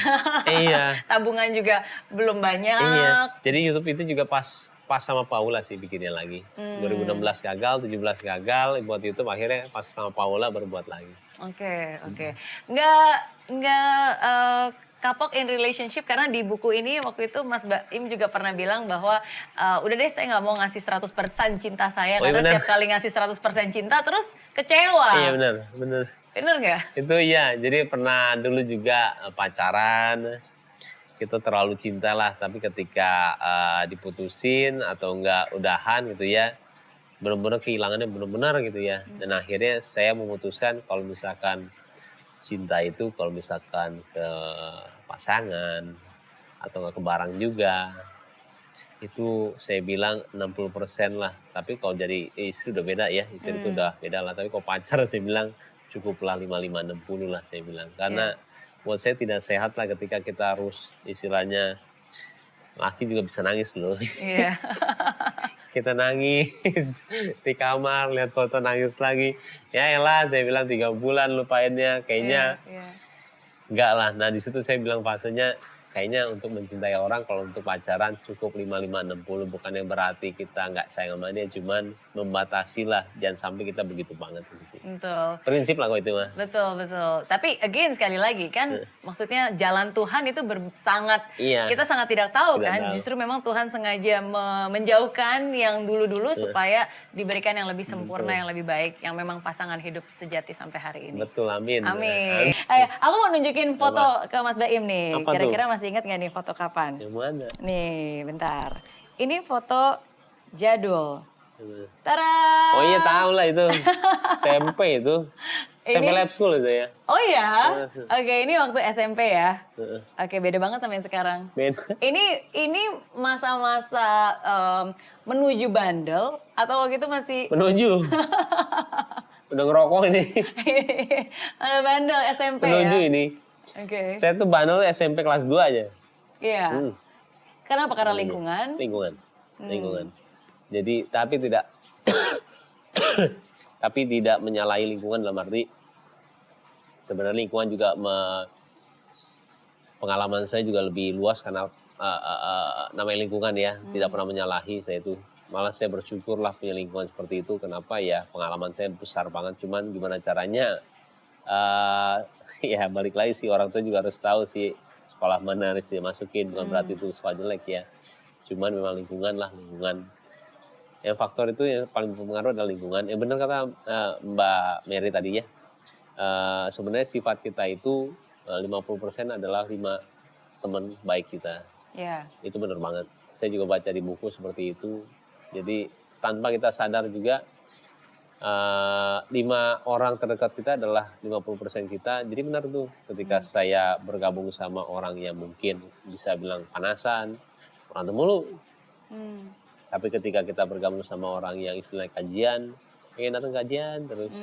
Tabungan juga belum banyak. Iya. Jadi YouTube itu juga pas sama Paula sih bikinnya lagi. 2016 gagal, 17 gagal buat YouTube, akhirnya pas sama Paula baru buat lagi. Oke. Nggak kapok in relationship, karena di buku ini waktu itu Mas Baim juga pernah bilang bahwa udah deh saya nggak mau ngasih 100% cinta saya, karena bener. setiap kali ngasih 100% cinta terus kecewa. Iya benar. Bener nggak? Itu iya, jadi pernah dulu juga pacaran, kita terlalu cinta lah, tapi ketika diputusin atau enggak udahan gitu ya, benar-benar kehilangannya benar-benar gitu ya. Dan akhirnya saya memutuskan kalau misalkan cinta itu kalau misalkan ke pasangan atau nggak ke barang juga, itu saya bilang 60% lah. Tapi kalau jadi istri udah beda ya, istri itu udah beda lah. Tapi kalau pacar saya bilang cukuplah 55-60 lah saya bilang. Karena buat saya tidak sehat lah ketika kita harus istilahnya laki juga bisa nangis loh. Iya. Kita nangis di kamar, lihat foto nangis lagi. Ya elah, saya bilang 3 bulan lupainnya, kayaknya Iya. enggak lah. Nah di situ saya bilang fasenya kayaknya untuk mencintai orang kalau untuk pacaran cukup 55-60, bukan yang berarti kita nggak sayang sama dia, cuman membatasi lah, jangan sampai kita begitu banget. Betul. Prinsip lah kok itu mah. Betul. Tapi again sekali lagi kan maksudnya jalan Tuhan itu Iya. kita sangat tidak tahu Tidak kan. tahu. Justru memang Tuhan sengaja menjauhkan yang dulu-dulu supaya diberikan yang lebih sempurna, yang lebih baik, yang memang pasangan hidup sejati sampai hari ini. Betul, amin. Amin. Ayo, aku mau nunjukin foto ke Mas Baim nih. Apa tuh? Kira-kira masih ingat nggak nih foto kapan? Yang mana? Nih, bentar. Ini foto jadul. Tara. Oh iya tahu lah itu. SMP itu. SMP Ini- Lab School itu ya. Oh ya, oke ini waktu SMP ya. Heeh. Oke beda banget sama yang sekarang. Beda. Ini masa-masa menuju bandel atau waktu itu masih Menuju. Udah ngerokok ini. ada bandel SMP Menuju ya? ini. Oke. Saya tuh bandel SMP kelas 2 aja. Iya. Hmm. Kenapa? Karena lingkungan. Lingkungan. Jadi tapi tidak menyalahi lingkungan dalam arti sebenarnya lingkungan juga pengalaman saya juga lebih luas karena namanya lingkungan ya, tidak pernah menyalahi saya itu. Malah saya bersyukur lah punya lingkungan seperti itu. Kenapa ya? Pengalaman saya besar banget. Cuman gimana caranya? Ya balik lagi sih, orang tua juga harus tahu sih sekolah mana harus dia masukin. Bukan berarti itu sekolah jelek ya. Cuman memang lingkungan. Yang faktor itu yang paling berpengaruh adalah lingkungan. Yang benar kata Mbak Mary tadi ya. Sebenarnya sifat kita itu 50% adalah 5 teman baik kita. Iya. Itu benar banget. Saya juga baca di buku seperti itu. Jadi tanpa kita sadar juga 5 orang terdekat kita adalah 50% kita. Jadi benar tuh ketika saya bergabung sama orang yang mungkin bisa bilang panasan, berantem mulu. Tapi ketika kita bergabung sama orang yang istilahnya kajian, pengen datang kajian terus.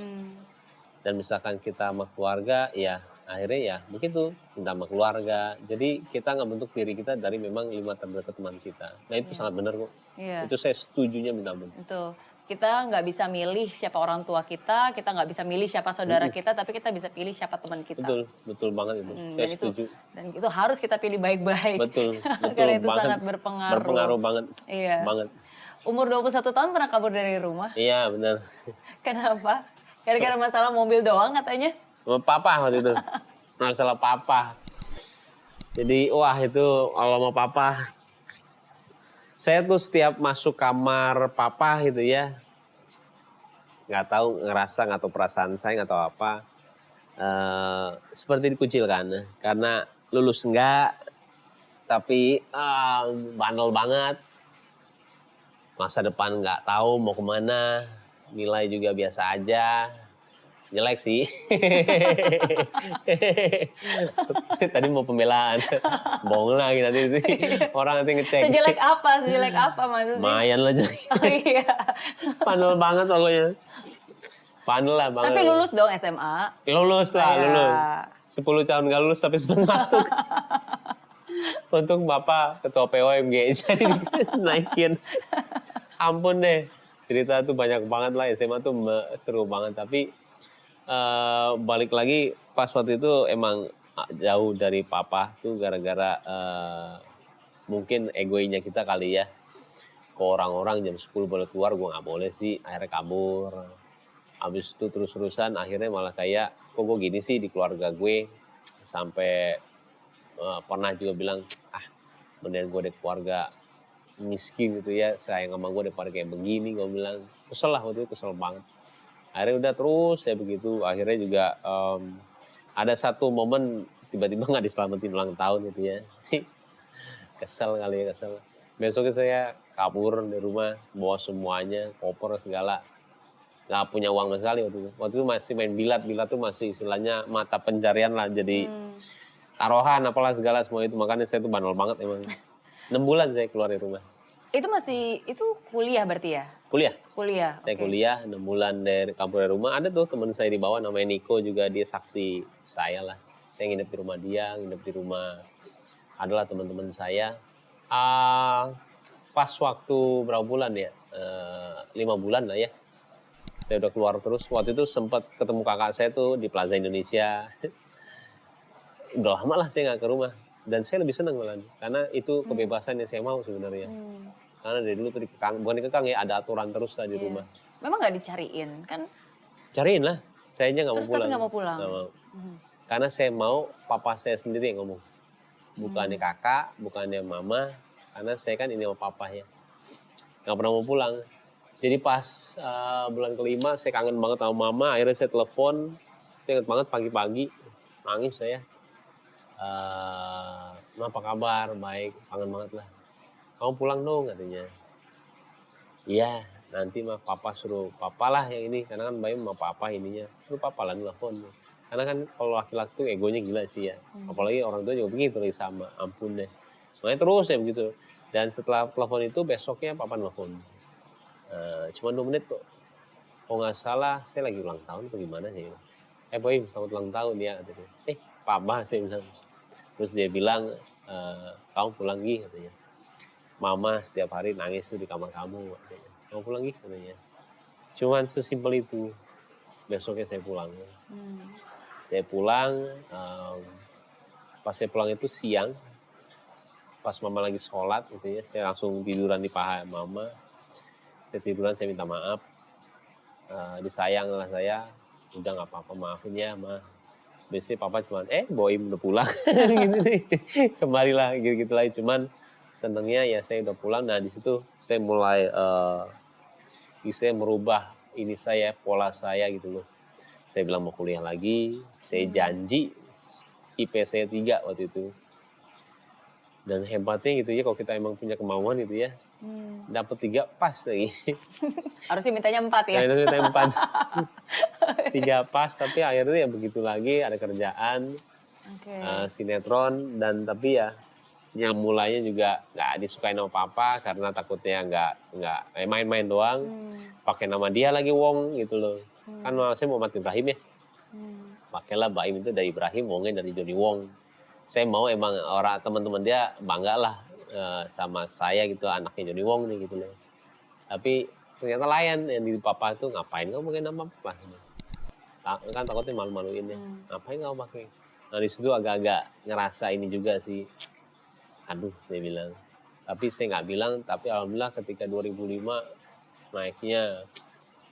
Dan misalkan kita sama keluarga, ya akhirnya ya begitu, cinta sama keluarga. Jadi kita nggak bentuk diri kita dari memang 5 terdekat teman kita. Nah itu sangat benar kok. Iya. Itu saya setujunya benar-benar. Betul. Kita nggak bisa milih siapa orang tua kita nggak bisa milih siapa saudara kita, tapi kita bisa pilih siapa teman kita. Betul banget itu. Saya setuju. Dan itu harus kita pilih baik-baik. Betul Karena itu banget. sangat berpengaruh. Berpengaruh banget. Iya. Banget. Umur 21 tahun pernah kabur dari rumah. Iya benar. Kenapa? Gara-gara masalah mobil doang katanya. Sama papa waktu itu. Masalah papa. Jadi wah itu kalau sama papa. Saya tuh setiap masuk kamar papa gitu ya. Nggak tahu ngerasa, nggak tahu perasaan saya, nggak tahu apa. Seperti dikucilkan. Karena lulus enggak. Tapi bandel banget. Masa depan nggak tahu mau kemana. Nilai juga biasa aja. Jelek sih. Tadi mau pembelaan. Bohong lagi nanti. Orang nanti ngecek. Sejelek apa maksudnya? Lumayan lah jadi. Oh iya. Pandel banget pokoknya. Pandel lah banget. Tapi lulus dong SMA. Lulus lah, Iya. lulus. 10 tahun gak lulus tapi sebelum masuk. Untuk Bapak Ketua POMG jadi naikin. Ampun deh. Cerita tuh banyak banget lah. SMA tuh seru banget. Tapi balik lagi pas waktu itu emang jauh dari papa tuh gara-gara mungkin egoinya kita kali ya. Ke orang-orang jam 10 boleh keluar, gue gak boleh sih. Akhirnya kabur. Habis itu terus-terusan akhirnya malah kayak, kok gue gini sih di keluarga gue. Sampai pernah juga bilang, mendingan gue deh keluarga miskin gitu ya. Sayang sama gue daripada kayak begini, gue bilang. Kesel lah waktu itu, kesel banget. Akhirnya udah terus ya begitu. Akhirnya juga ada satu momen tiba-tiba gak diselamatin ulang tahun gitu ya. Kesel kali ya, kesel. Besoknya saya kabur dari rumah, bawa semuanya, koper segala. Gak punya uang sama sekali waktu itu. Waktu itu masih main bilat tuh masih istilahnya mata pencarian lah. Jadi taruhan apalah segala semua itu. Makanya saya tuh bandel banget emang. 6 bulan saya keluar dari rumah. Itu kuliah berarti ya? Kuliah. Saya kuliah 6 bulan dari kampung dari rumah. Ada tuh teman saya di bawah namanya Niko juga, dia saksi saya lah. Saya nginep di rumah dia, nginep di rumah adalah teman-teman saya. Pas waktu berapa bulan ya? 5 bulan lah ya. Saya udah keluar terus. Waktu itu sempat ketemu kakak saya tuh di Plaza Indonesia. Udah lama lah saya nggak ke rumah. Dan saya lebih senang malah. Karena itu kebebasan yang saya mau sebenarnya. Karena dari dulu tuh dikekang, bukan dikekang ya, ada aturan terus lah di Iya. rumah. Memang nggak dicariin kan? Cariin lah. Sayanya nggak mau Terus tapi pulang. nggak mau pulang. Nggak mau. Karena saya mau papa saya sendiri yang ngomong. Bukannya kakak, bukannya mama. Karena saya kan ini sama papa ya. Nggak pernah mau pulang. Jadi pas bulan kelima saya kangen banget sama mama. Akhirnya saya telepon. Saya ingat banget pagi-pagi. Nangis saya. Ma apa kabar? Baik, kangen banget lah. Kamu pulang dong katanya. Iya, nanti mah papa suruh papa lah yang ini. Karena kan Baim sama papa ininya. Suruh papa lah telepon. Karena kan kalau laki-laki tuh egonya gila sih ya. Apalagi orang tua juga begitu sama. Ampun deh. Makanya terus ya begitu. Dan setelah telepon itu besoknya papa nelfon. Cuma 2 menit kok. Kalau nggak salah saya lagi ulang tahun atau gimana sih. Boy selamat ulang tahun ya. Papa saya bilang. Terus dia bilang kamu pulang Gi katanya. Mama setiap hari nangis tuh di kamar kamu katanya. Kamu pulang Gi katanya. Cuman sesimpel itu. Besoknya saya pulang. Saya pulang. Pas saya pulang itu siang. Pas mama lagi sholat gitu ya. Saya langsung tiduran di paha mama. Saya tiduran, saya minta maaf. Disayang lah saya. Udah nggak apa-apa, maafin ya ma. Biasanya papa cuman Boim udah pulang. Gini nih. Kembalilah gitu-gitu lagi. Cuman senengnya ya saya udah pulang. Nah di situ saya mulai saya merubah ini saya, pola saya gitu loh. Saya bilang mau kuliah lagi. Saya janji IP saya 3 waktu itu. Dan hebatnya gitu ya kalau kita emang punya kemauan gitu ya. Dapat 3 pas lagi. Harusnya mintanya 4 ya. Nah, itu mintanya 4. 3 pas tapi akhirnya ya begitu lagi ada kerjaan. Sinetron dan tapi ya yang mulainya juga nggak disukain sama papa karena takutnya nggak main-main doang. Pakai nama dia lagi Wong gitu loh. Kan saya Muhammad Ibrahim ya. Pakailah Baim itu dari Ibrahim, Wongnya dari Johnny Wong. Saya mau emang orang teman-teman dia bangga lah sama saya gitu anaknya Johnny Wong nih gitu loh. Tapi ternyata lain yang di papa tuh ngapain kamu pakai nama papa? Kan takutnya malu-maluin ya. Ngapain kamu pakai? Nah di situ agak-agak ngerasa ini juga sih. Aduh saya bilang. Tapi saya nggak bilang. Tapi alhamdulillah ketika 2005 naiknya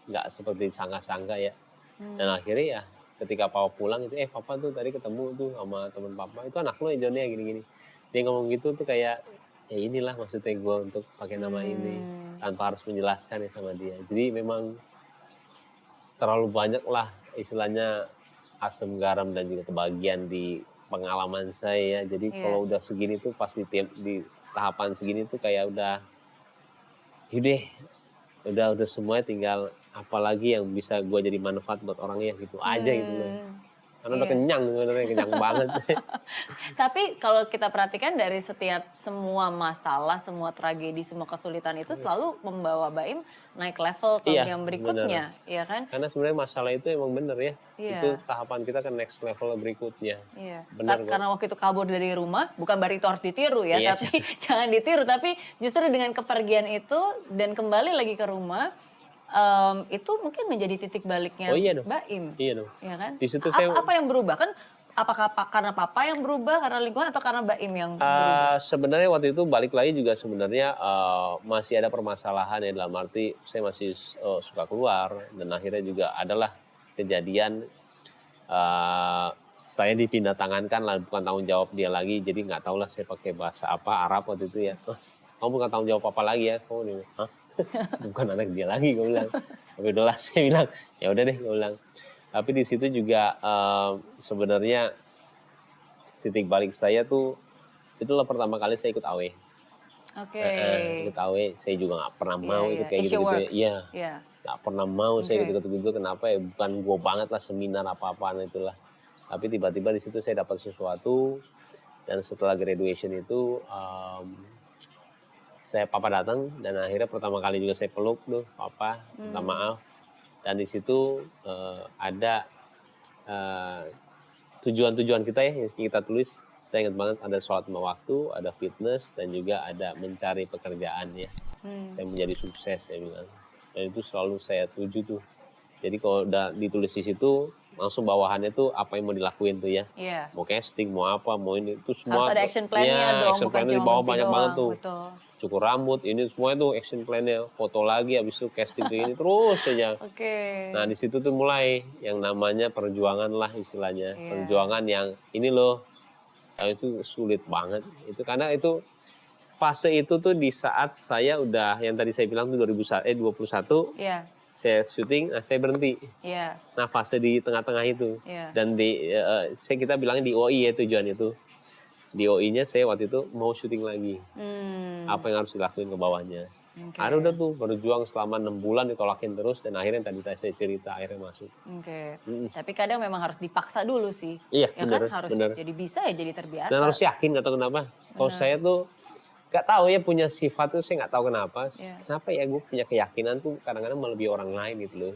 nggak seperti sangka-sangka ya. Dan akhirnya ya ketika papa pulang itu papa tuh tadi ketemu tuh sama teman papa itu anak lo ya John ya gini-gini. Dia ngomong gitu tuh kayak ya inilah maksudnya gue untuk pakai nama ini tanpa harus menjelaskan ya sama dia. Jadi memang terlalu banyak lah istilahnya asam garam dan juga kebahagiaan di pengalaman saya. Jadi kalau udah segini tuh pasti di tahapan segini tuh kayak udah udah semuanya tinggal apalagi yang bisa gue jadi manfaat buat orangnya gitu aja gitu loh. Karena udah kenyang sebenarnya, kenyang banget. Tapi kalau kita perhatikan dari setiap semua masalah, semua tragedi, semua kesulitan itu selalu membawa Baim naik level ke yang berikutnya, iya kan? Karena sebenarnya masalah itu emang bener ya. Itu tahapan kita ke next level berikutnya. Bener karena waktu itu kabur dari rumah, bukan berarti itu harus ditiru ya, tapi jangan ditiru. Tapi justru dengan kepergian itu dan kembali lagi ke rumah, itu mungkin menjadi titik baliknya Baim. Iya dong. Ya kan? Di situ saya apa yang berubah kan? Apakah karena papa yang berubah, karena lingkungan, atau karena Baim yang berubah? Sebenarnya waktu itu balik lagi juga sebenarnya masih ada permasalahan ya dalam arti saya masih suka keluar dan akhirnya juga adalah kejadian saya dipindah tangankan lah bukan tanggung jawab dia lagi jadi nggak tahu lah saya pakai bahasa apa Arab waktu itu ya. Kamu bukan tanggung jawab apa lagi ya? Kamu hah? Bukan anak dia lagi gue bilang. Tapi udahlah saya bilang ya udah deh gue bilang. Tapi di situ juga sebenarnya titik balik saya tuh itulah pertama kali saya ikut AW. Ikut AW saya juga nggak pernah mau ikut kayak gitu-gitu. Iya. Nggak pernah mau saya ikut gitu kenapa ya bukan gue banget lah seminar apa-apaan itulah. Tapi tiba-tiba di situ saya dapat sesuatu dan setelah graduation itu saya papa datang dan akhirnya pertama kali juga saya peluk tuh papa minta maaf dan di situ ada tujuan-tujuan kita ya yang kita tulis Saya ingat banget ada sholat 5 waktu, ada fitness, dan juga ada mencari pekerjaan ya. Saya menjadi sukses, saya bilang. Dan itu selalu saya tuju tuh. Jadi kalau udah ditulis di situ, langsung bawahannya tuh apa yang mau dilakuin tuh ya. Iya. Mau casting, mau apa, mau ini, itu Harus semua. ada action plan-nya dong, action bukan plan-nya di cuma bawah mimpi banyak banget doang. tuh. Betul. Cukur rambut, ini semuanya tuh action plan-nya. Foto lagi, habis itu casting tuh ini, terus saja. Oke. Nah di situ tuh mulai yang namanya perjuangan lah istilahnya. Iya. Perjuangan yang ini loh, itu sulit banget. Itu karena itu fase itu tuh di saat saya udah yang tadi saya bilang tuh 21 Iya. saya syuting, saya berhenti. Iya. Nah fase di tengah-tengah itu Iya. dan kita bilangnya di OI ya tujuan itu. Di OI-nya saya waktu itu mau syuting lagi. Apa yang harus dilakuin ke bawahnya. Oke. Akhirnya udah tuh berjuang selama 6 bulan ditolakin terus dan akhirnya tadi saya cerita akhirnya masuk. Oke. Tapi kadang memang harus dipaksa dulu sih. Iya, Ya bener, kan harus bener. jadi bisa ya jadi terbiasa. Dan harus yakin nggak tahu kenapa. Kalau saya tuh nggak tahu ya punya sifat tuh saya nggak tahu kenapa. Iya. Kenapa ya gue punya keyakinan tuh kadang-kadang melebihi orang lain gitu loh.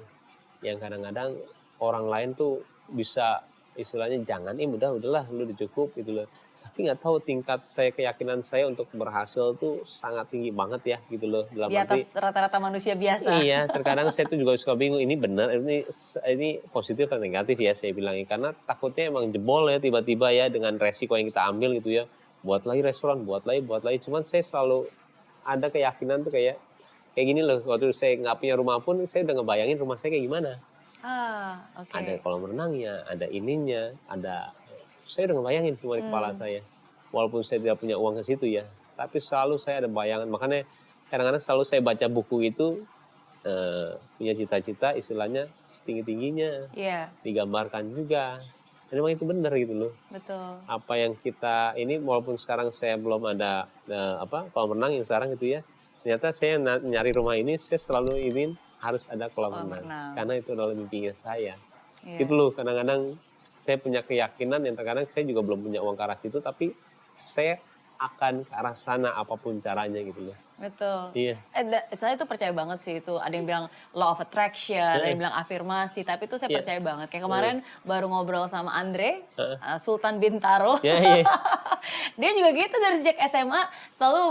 Yang kadang-kadang orang lain tuh bisa istilahnya jangan udahlah lu udah cukup gitu loh. Tapi nggak tahu tingkat saya keyakinan saya untuk berhasil tuh sangat tinggi banget ya gitu loh dalam Di arti. atas rata-rata manusia biasa. Iya, terkadang saya tuh juga suka bingung ini benar ini positif atau negatif ya saya bilangnya karena takutnya emang jebol ya tiba-tiba ya dengan resiko yang kita ambil gitu ya. Buat lagi restoran, buat lagi. Cuman saya selalu ada keyakinan tuh kayak gini loh. Waktu saya nggak punya rumah pun saya udah ngebayangin rumah saya kayak gimana. Oke. Ada kolam renangnya, ada ininya, saya udah ngebayangin semua di kepala saya. Walaupun saya tidak punya uang ke situ ya, tapi selalu saya ada bayangan. Makanya kadang-kadang selalu saya baca buku itu punya cita-cita istilahnya setinggi-tingginya, Iya, digambarkan juga. Dan memang itu benar gitu loh. betul. Apa yang kita ini walaupun sekarang saya belum ada kolam renang yang sekarang gitu ya. Ternyata saya nyari rumah ini saya selalu ingin harus ada kolam renang. Karena itu adalah mimpinya saya. Iya. Gitu loh kadang-kadang saya punya keyakinan yang terkadang saya juga belum punya uang ke arah situ tapi saya akan ke arah sana apapun caranya gitu loh. Betul. Iya. Saya tuh percaya banget sih itu. Ada yang bilang law of attraction, ada yang bilang afirmasi. Tapi itu saya Iya. percaya banget. Kayak kemarin baru ngobrol sama Andre, Sultan Bintaro. Iya, iya. Dia juga gitu dari sejak SMA selalu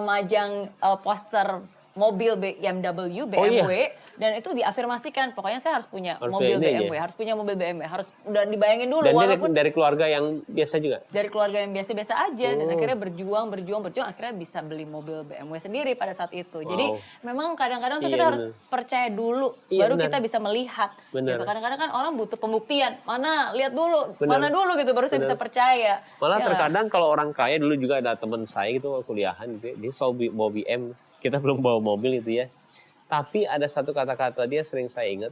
majang poster mobil BMW, BMW. Dan itu diafirmasikan, pokoknya saya harus punya mobil BMW, harus punya mobil BMW. Harus udah dibayangin dulu. Dan walaupun dari keluarga yang biasa juga? Dari keluarga yang biasa-biasa aja. Dan akhirnya berjuang, akhirnya bisa beli mobil BMW sendiri pada saat itu. Jadi memang kadang-kadang tuh kita harus percaya dulu, baru kita bisa melihat. Gitu. Kadang-kadang kan orang butuh pembuktian. Lihat dulu, mana dulu gitu, baru saya bisa percaya. Malah terkadang kalau orang kaya dulu juga ada teman saya gitu kuliahan gitu, dia selalu bawa BM, kita belum bawa mobil gitu ya. Tapi ada satu kata-kata dia sering saya ingat,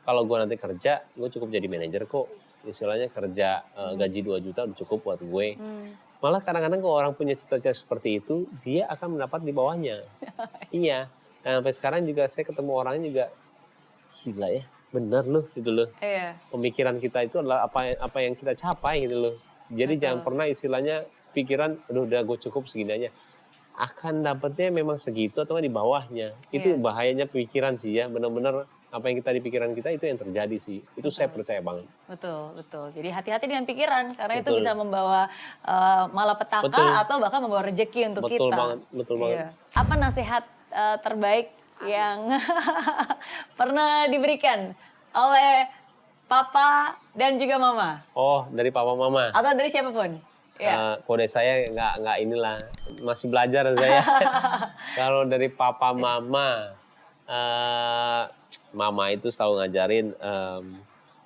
kalau gue nanti kerja, gue cukup jadi manajer kok. Istilahnya kerja gaji 2 juta udah cukup buat gue. Malah kadang-kadang kalau orang punya cita-cita seperti itu, dia akan mendapat di bawahnya. Iya. Dan sampai sekarang juga saya ketemu orangnya juga, gila ya, bener loh gitu loh. Iya. Pemikiran kita itu adalah apa yang kita capai gitu loh. Jadi jangan pernah istilahnya pikiran, aduh udah gue cukup segini aja. Akan dapatnya memang segitu atau di bawahnya. Itu bahayanya pikiran sih ya. Benar-benar apa yang kita di pikiran kita itu yang terjadi sih. Itu saya percaya banget. Betul, betul. Jadi hati-hati dengan pikiran karena itu bisa membawa malapetaka atau bahkan membawa rezeki untuk Betul kita. banget, betul banget. Apa nasihat terbaik yang pernah diberikan oleh papa dan juga mama? Oh, dari papa mama. Atau dari siapapun? Kode saya nggak inilah, masih belajar saya. Kalau dari papa mama, mama itu selalu ngajarin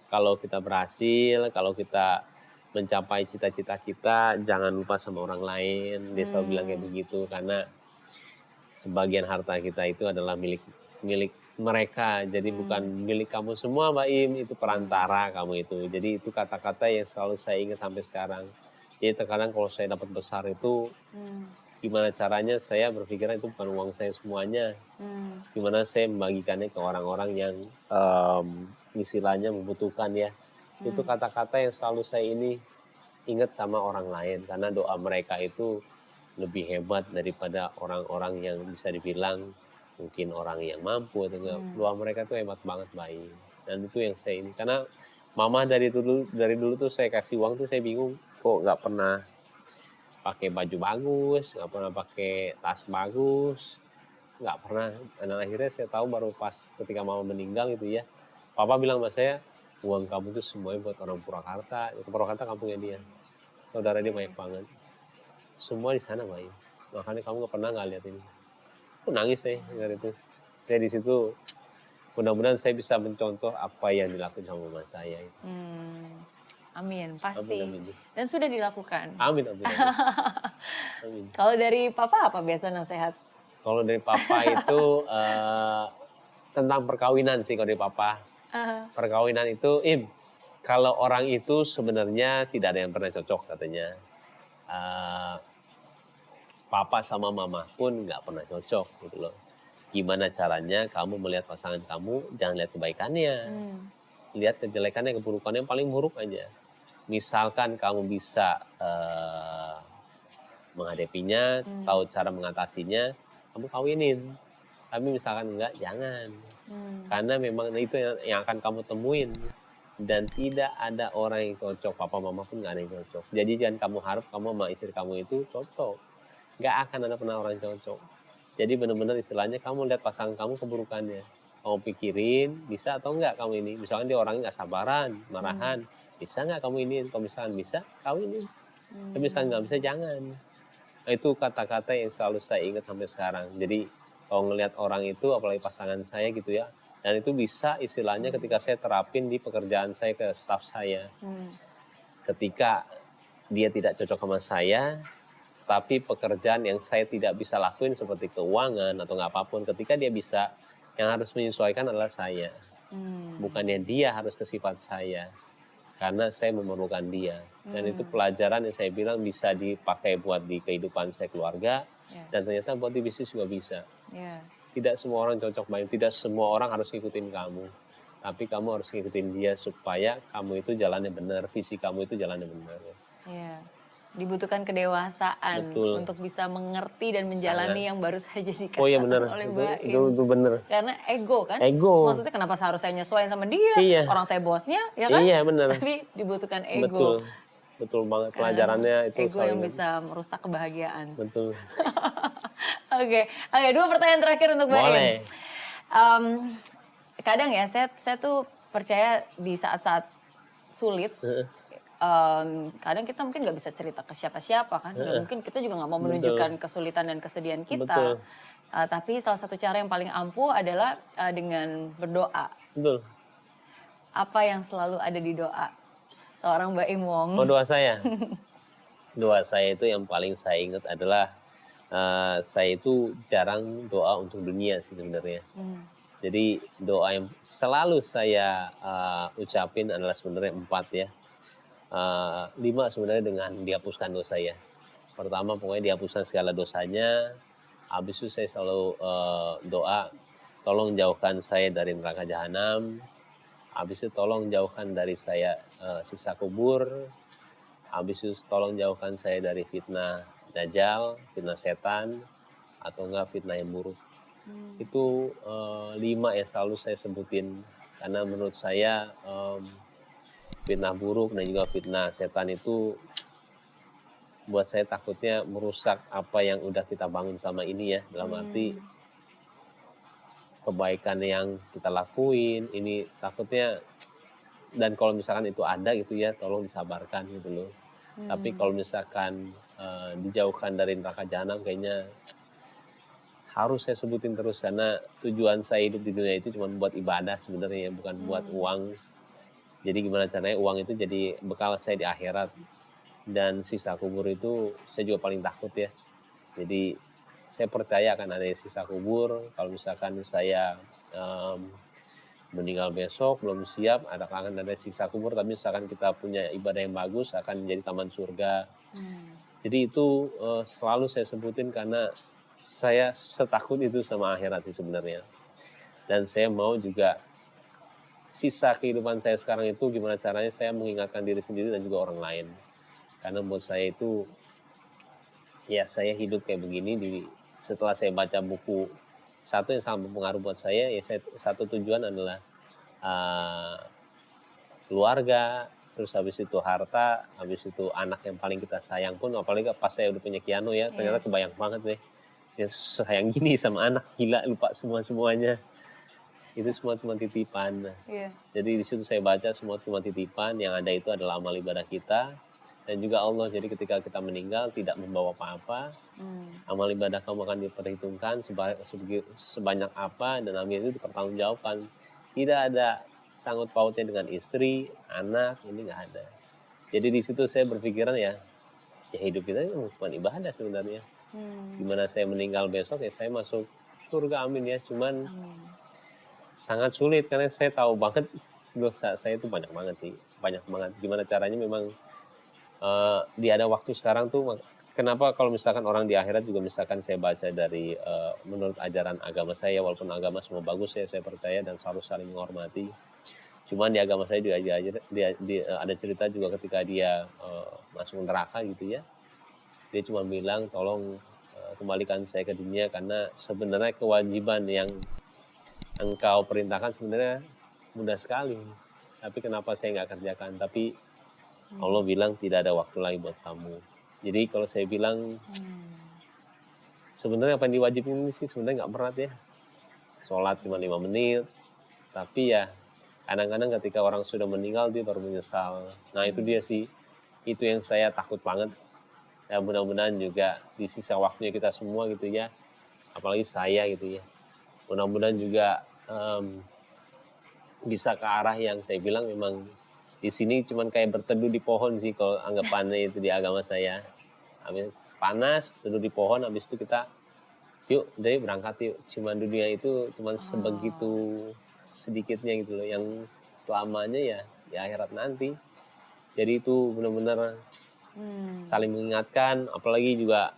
kalau kita berhasil, kalau kita mencapai cita-cita kita, jangan lupa sama orang lain. Dia selalu bilang kayak begitu karena sebagian harta kita itu adalah milik mereka. Jadi bukan milik kamu semua, Mbak Im, itu perantara kamu itu. Jadi itu kata-kata yang selalu saya ingat sampai sekarang. Jadi terkadang kalau saya dapat besar itu, gimana caranya saya berpikiran itu bukan uang saya semuanya. Gimana saya membagikannya ke orang-orang yang istilahnya membutuhkan ya. Itu kata-kata yang selalu saya ini ingat sama orang lain. Karena doa mereka itu lebih hebat daripada orang-orang yang bisa dibilang mungkin orang yang mampu. Doa mereka tuh hebat banget, baik. Dan itu yang saya ini. Karena mama dari dulu tuh saya kasih uang tuh saya bingung. kok nggak pernah pakai baju bagus, nggak pernah pakai tas bagus, nggak pernah. Dan akhirnya saya tahu baru pas ketika mama meninggal gitu ya. Papa bilang sama saya, uang kamu tuh semuanya buat orang Purwakarta. Purwakarta kampungnya dia. Saudara dia banyak banget. Semua di sana baik. Makanya kamu nggak pernah nggak lihat ini. Aku nangis saya dengar itu. Saya di situ mudah-mudahan saya bisa mencontoh apa yang dilakukan sama mama saya. Amin, pasti. Amin, amin. Dan sudah dilakukan. Amin, amin, amin. Amin. Kalau dari papa apa biasa nasihat? Kalau dari papa itu tentang perkawinan sih kalau dari papa. Perkawinan itu, kalau orang itu sebenarnya tidak ada yang pernah cocok katanya. Papa sama mama pun nggak pernah cocok gitu loh. Gimana caranya kamu melihat pasangan kamu, jangan lihat kebaikannya. Lihat kejelekannya, keburukannya yang paling buruk aja. Misalkan kamu bisa menghadapinya, tahu cara mengatasinya, kamu kawinin. Tapi misalkan enggak, jangan. Karena memang itu yang akan kamu temuin. Dan tidak ada orang yang cocok, papa mama pun nggak ada yang cocok. Jadi jangan kamu harap kamu sama istri kamu itu cocok. Nggak akan ada pernah orang yang cocok. Jadi benar-benar istilahnya kamu lihat pasangan kamu keburukannya. Kamu pikirin, bisa atau enggak kamu ini. Misalkan dia orangnya nggak sabaran, marahan. Bisa nggak kamu ini? Kalau misalkan bisa, kawinin. Tapi misalkan nggak bisa, jangan. Nah, itu kata-kata yang selalu saya ingat sampai sekarang. Jadi kalau ngelihat orang itu, apalagi pasangan saya gitu ya, dan itu bisa istilahnya ketika saya terapin di pekerjaan saya ke staf saya. Ketika dia tidak cocok sama saya, tapi pekerjaan yang saya tidak bisa lakuin seperti keuangan atau nggak apapun, ketika dia bisa, yang harus menyesuaikan adalah saya. Bukannya dia harus ke sifat saya. Karena saya memerlukan dia. Dan itu pelajaran yang saya bilang bisa dipakai buat di kehidupan saya keluarga. Dan ternyata buat di bisnis juga bisa. Tidak semua orang cocok main. Tidak semua orang harus ngikutin kamu. Tapi kamu harus ngikutin dia supaya kamu itu jalannya benar. Visi kamu itu jalannya benar. Dibutuhkan kedewasaan. Betul. Untuk bisa mengerti dan menjalani yang baru saja dikatakan Oh iya benar. oleh Mbak Im. Itu benar. Karena ego kan? Ego. Maksudnya kenapa seharusnya saya nyesuaiin sama dia? Iya. Orang saya bosnya, ya kan? Iya benar. Tapi dibutuhkan ego. Betul banget. Pelajarannya itu ego yang bisa merusak kebahagiaan. Betul. Oke, 2 pertanyaan terakhir untuk Mbak Im. Boleh. Kadang ya, saya tuh percaya di saat-saat sulit, kadang kita mungkin nggak bisa cerita ke siapa-siapa kan, nggak mungkin kita juga nggak mau menunjukkan kesulitan dan kesedihan kita. Tapi salah satu cara yang paling ampuh adalah dengan berdoa. Betul. Apa yang selalu ada di doa seorang Mbak Im Wong? Oh, doa saya. Doa saya itu yang paling saya ingat adalah saya itu jarang doa untuk dunia sih sebenarnya. Jadi doa yang selalu saya ucapin adalah sebenarnya 4 ya. 5 sebenarnya dengan dihapuskan dosa ya. Pertama pokoknya dihapuskan segala dosanya. Habis itu saya selalu doa, tolong jauhkan saya dari neraka jahanam. Habis itu tolong jauhkan dari saya siksa kubur. Habis itu tolong jauhkan saya dari fitnah dajjal, fitnah setan, atau enggak fitnah yang buruk. Itu 5 yang selalu saya sebutin. Karena menurut saya fitnah buruk dan juga fitnah setan itu buat saya takutnya merusak apa yang udah kita bangun sama ini ya. Dalam arti kebaikan yang kita lakuin ini takutnya, dan kalau misalkan itu ada gitu ya tolong disabarkan gitu loh. Tapi kalau misalkan dijauhkan dari neraka jahanam kayaknya harus saya sebutin terus, karena tujuan saya hidup di dunia itu cuma buat ibadah sebenarnya, bukan buat uang. Jadi gimana caranya uang itu jadi bekal saya di akhirat. Dan siksa kubur itu saya juga paling takut ya. Jadi saya percaya akan ada siksa kubur. Kalau misalkan saya meninggal besok belum siap, akan ada siksa kubur. Tapi misalkan kita punya ibadah yang bagus akan menjadi taman surga. Jadi itu selalu saya sebutin karena saya setakut itu sama akhirat sih sebenarnya. Dan saya mau juga sisa kehidupan saya sekarang itu gimana caranya saya mengingatkan diri sendiri dan juga orang lain. Karena buat saya itu, ya saya hidup kayak begini setelah saya baca buku satu yang sangat berpengaruh buat saya, ya satu tujuan adalah keluarga, terus habis itu harta, habis itu anak yang paling kita sayang pun, apalagi pas saya udah punya Kiano ya, ternyata kebayang banget deh. Dia sayang gini sama anak, gila lupa semuanya. Itu semua cuma titipan. Iya. Jadi di situ saya baca semua cuma titipan, yang ada itu adalah amal ibadah kita dan juga Allah. Jadi ketika kita meninggal tidak membawa apa-apa, amal ibadah kamu akan diperhitungkan sebanyak apa dan amal itu dipertanggungjawabkan. Tidak ada sangkut pautnya dengan istri, anak, ini nggak ada. Jadi di situ saya berpikiran ya hidup kita itu cuma ibadah sebenarnya. Gimana saya meninggal besok ya saya masuk surga, amin ya. Cuman sangat sulit karena saya tahu banget dosa saya itu banyak banget sih, banyak banget. Gimana caranya memang di ada waktu sekarang tuh, kenapa kalau misalkan orang di akhirat juga misalkan saya baca dari menurut ajaran agama saya, walaupun agama semua bagus ya, saya percaya dan selalu saling menghormati. Cuman di agama saya juga ada cerita juga ketika dia masuk neraka gitu ya, dia cuma bilang tolong kembalikan saya ke dunia karena sebenarnya kewajiban yang engkau perintahkan sebenarnya mudah sekali, tapi kenapa saya nggak kerjakan? Tapi Allah bilang tidak ada waktu lagi buat kamu. Jadi kalau saya bilang sebenarnya apa yang diwajibkan ini sih sebenarnya nggak berat ya. Sholat cuma 5 menit, tapi ya kadang-kadang ketika orang sudah meninggal dia baru menyesal. Nah itu dia sih, itu yang saya takut banget. Ya mudah-mudahan juga di sisa waktunya kita semua gitu ya, apalagi saya gitu ya, mudah-mudahan juga bisa ke arah yang saya bilang memang di sini cuman kayak berteduh di pohon sih kalau anggapannya itu di agama saya. Habis panas, teduh di pohon, habis itu kita yuk dari berangkat yuk. Cuman dunia itu cuman sebegitu sedikitnya gitu loh, yang selamanya ya di akhirat nanti. Jadi itu benar-benar saling mengingatkan, apalagi juga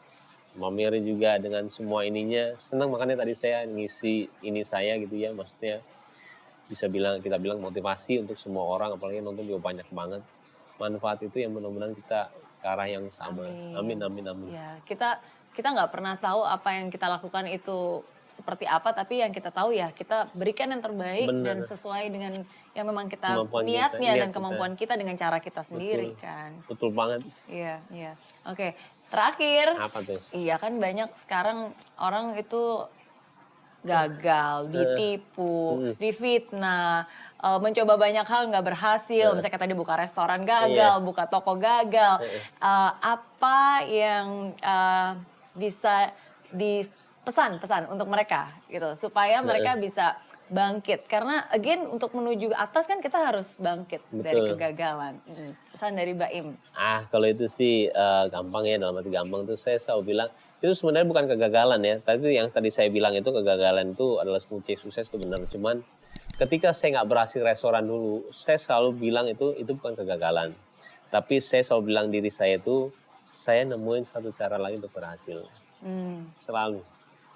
Mami juga dengan semua ininya senang, makanya tadi saya ngisi ini saya gitu ya, maksudnya bisa kita bilang motivasi untuk semua orang, apalagi nonton juga banyak banget manfaat itu yang mudah-mudahan kita ke arah yang sama. Amin. Ya, kita nggak pernah tahu apa yang kita lakukan itu seperti apa, tapi yang kita tahu ya kita berikan yang terbaik. Bener. Dan sesuai dengan yang memang kita niatnya dan kemampuan kita dengan cara kita sendiri. Betul. Kan. Betul banget. Iya. Oke. Terakhir, apa tuh? Iya kan banyak sekarang orang itu gagal, ditipu, difitnah, mencoba banyak hal nggak berhasil. Misalnya kayak tadi buka restoran gagal, buka toko gagal. Apa yang bisa dipesan untuk mereka gitu supaya mereka bisa bangkit, karena again untuk menuju atas kan kita harus bangkit. Betul. Dari kegagalan. Pesan dari Baim. Kalau itu sih gampang ya, dalam arti gampang tuh saya selalu bilang itu sebenarnya bukan kegagalan ya, tapi yang tadi saya bilang itu kegagalan itu adalah kunci sukses itu benar. Cuman ketika saya nggak berhasil restoran dulu, saya selalu bilang itu bukan kegagalan, tapi saya selalu bilang diri saya itu saya nemuin satu cara lagi untuk berhasil. Selalu.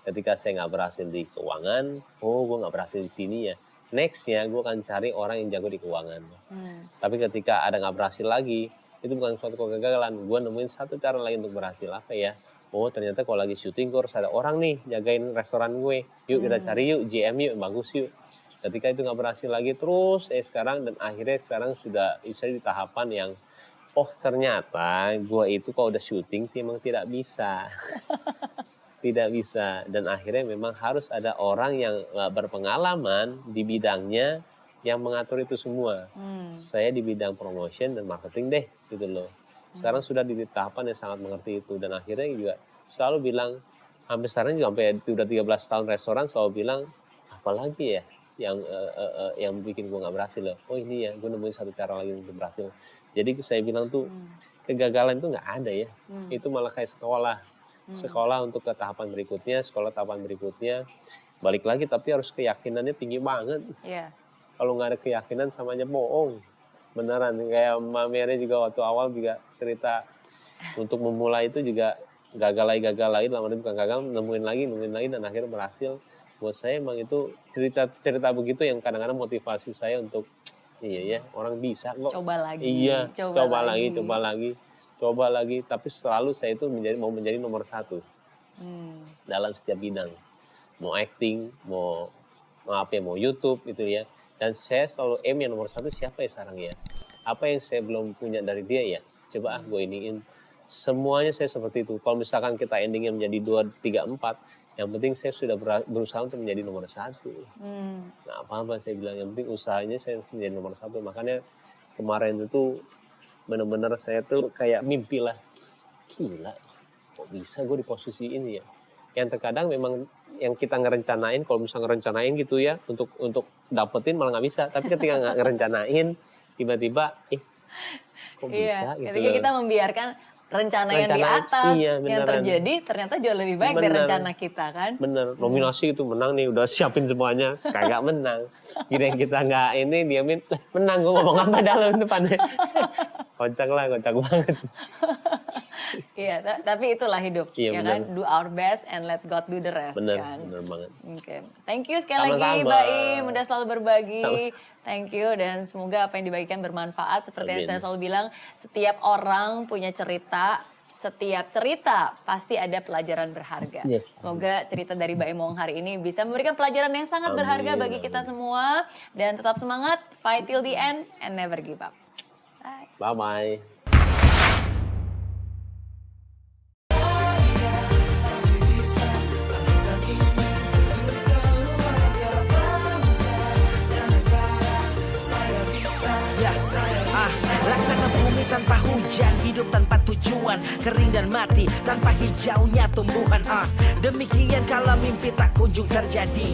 Ketika saya nggak berhasil di keuangan, gue nggak berhasil di sini ya. Nextnya gue akan cari orang yang jago di keuangan. Tapi ketika ada nggak berhasil lagi, itu bukan suatu kegagalan. Gue nemuin satu cara lagi untuk berhasil. Apa ya? Oh ternyata kalau lagi syuting gue harus ada orang nih jagain restoran gue. Yuk kita cari yuk, GM yuk, bagus yuk. Ketika itu nggak berhasil lagi terus, sekarang dan akhirnya sekarang sudah bisa di tahapan yang ternyata gue itu kalau udah syuting memang tidak bisa. Tidak bisa, dan akhirnya memang harus ada orang yang berpengalaman di bidangnya yang mengatur itu semua. Saya di bidang promotion dan marketing deh gitu loh. Sekarang sudah di tahapan yang sangat mengerti itu, dan akhirnya juga selalu bilang, hampir sekarang juga sampai udah 13 tahun restoran selalu bilang, apalagi ya yang bikin gue gak berhasil loh. Oh ini ya, gue nemuin satu cara lagi untuk berhasil. Jadi saya bilang tuh kegagalan itu gak ada ya. Itu malah kayak sekolah untuk ke tahapan berikutnya, tahapan berikutnya, balik lagi, tapi harus keyakinannya tinggi banget. Kalau nggak ada keyakinan sama aja bohong, beneran. Kayak Mbak Mary juga waktu awal juga cerita untuk memulai itu juga gagal lagi, lama bukan gagal, nemuin lagi dan akhirnya berhasil. Buat saya emang itu cerita begitu yang kadang-kadang motivasi saya untuk iya ya, orang bisa kok. Coba lagi. Iya, coba lagi, tapi selalu saya itu mau menjadi nomor 1 dalam setiap bidang, mau acting, mau YouTube gitu ya, dan saya selalu aim yang nomor 1 siapa ya sekarang ya, apa yang saya belum punya dari dia ya, coba gue iniin. Semuanya saya seperti itu. Kalau misalkan kita endingnya menjadi 2, 3, 4, yang penting saya sudah berusaha untuk menjadi nomor 1. Nah apa-apa saya bilang, yang penting usahanya saya menjadi nomor 1. Makanya kemarin itu benar-benar saya tuh kayak mimpi lah. Gila, kok bisa gue di posisi ini ya. Yang terkadang memang yang kita ngerencanain, kalau misalnya ngerencanain gitu ya, untuk dapetin malah nggak bisa. Tapi ketika nggak ngerencanain, tiba-tiba, kok bisa gitu ketika loh. kita membiarkan rencana yang di atas yang beneran. terjadi ternyata jauh lebih baik dari rencana kita kan. Bener, nominasi itu menang nih, udah siapin semuanya, kagak menang. Kira kita nggak ini, diamin, menang, gue ngomong apa dalam depannya. Kocak banget. Iya, tapi itulah hidup, Iya, ya bener. kan? Do our best and let God do the rest, Bener kan? banget. Oke, thank you sekali lagi, Sama-sama. Mbak Im, udah selalu berbagi. Sama-sama. Thank you, dan semoga apa yang dibagikan bermanfaat. Seperti yang Amin. saya selalu bilang, setiap orang punya cerita, setiap cerita pasti ada pelajaran berharga. Yes. Semoga cerita dari Mbak Imong hari ini bisa memberikan pelajaran yang sangat Amin, berharga bagi amin. kita semua. Dan tetap semangat, fight till the end, and never give up. Bye. Bye-bye. Laksana bumi tanpa hujan, hidup tanpa tujuan, kering dan mati tanpa hijaunya tumbuhan. Demikian kalau mimpi tak kunjung terjadi,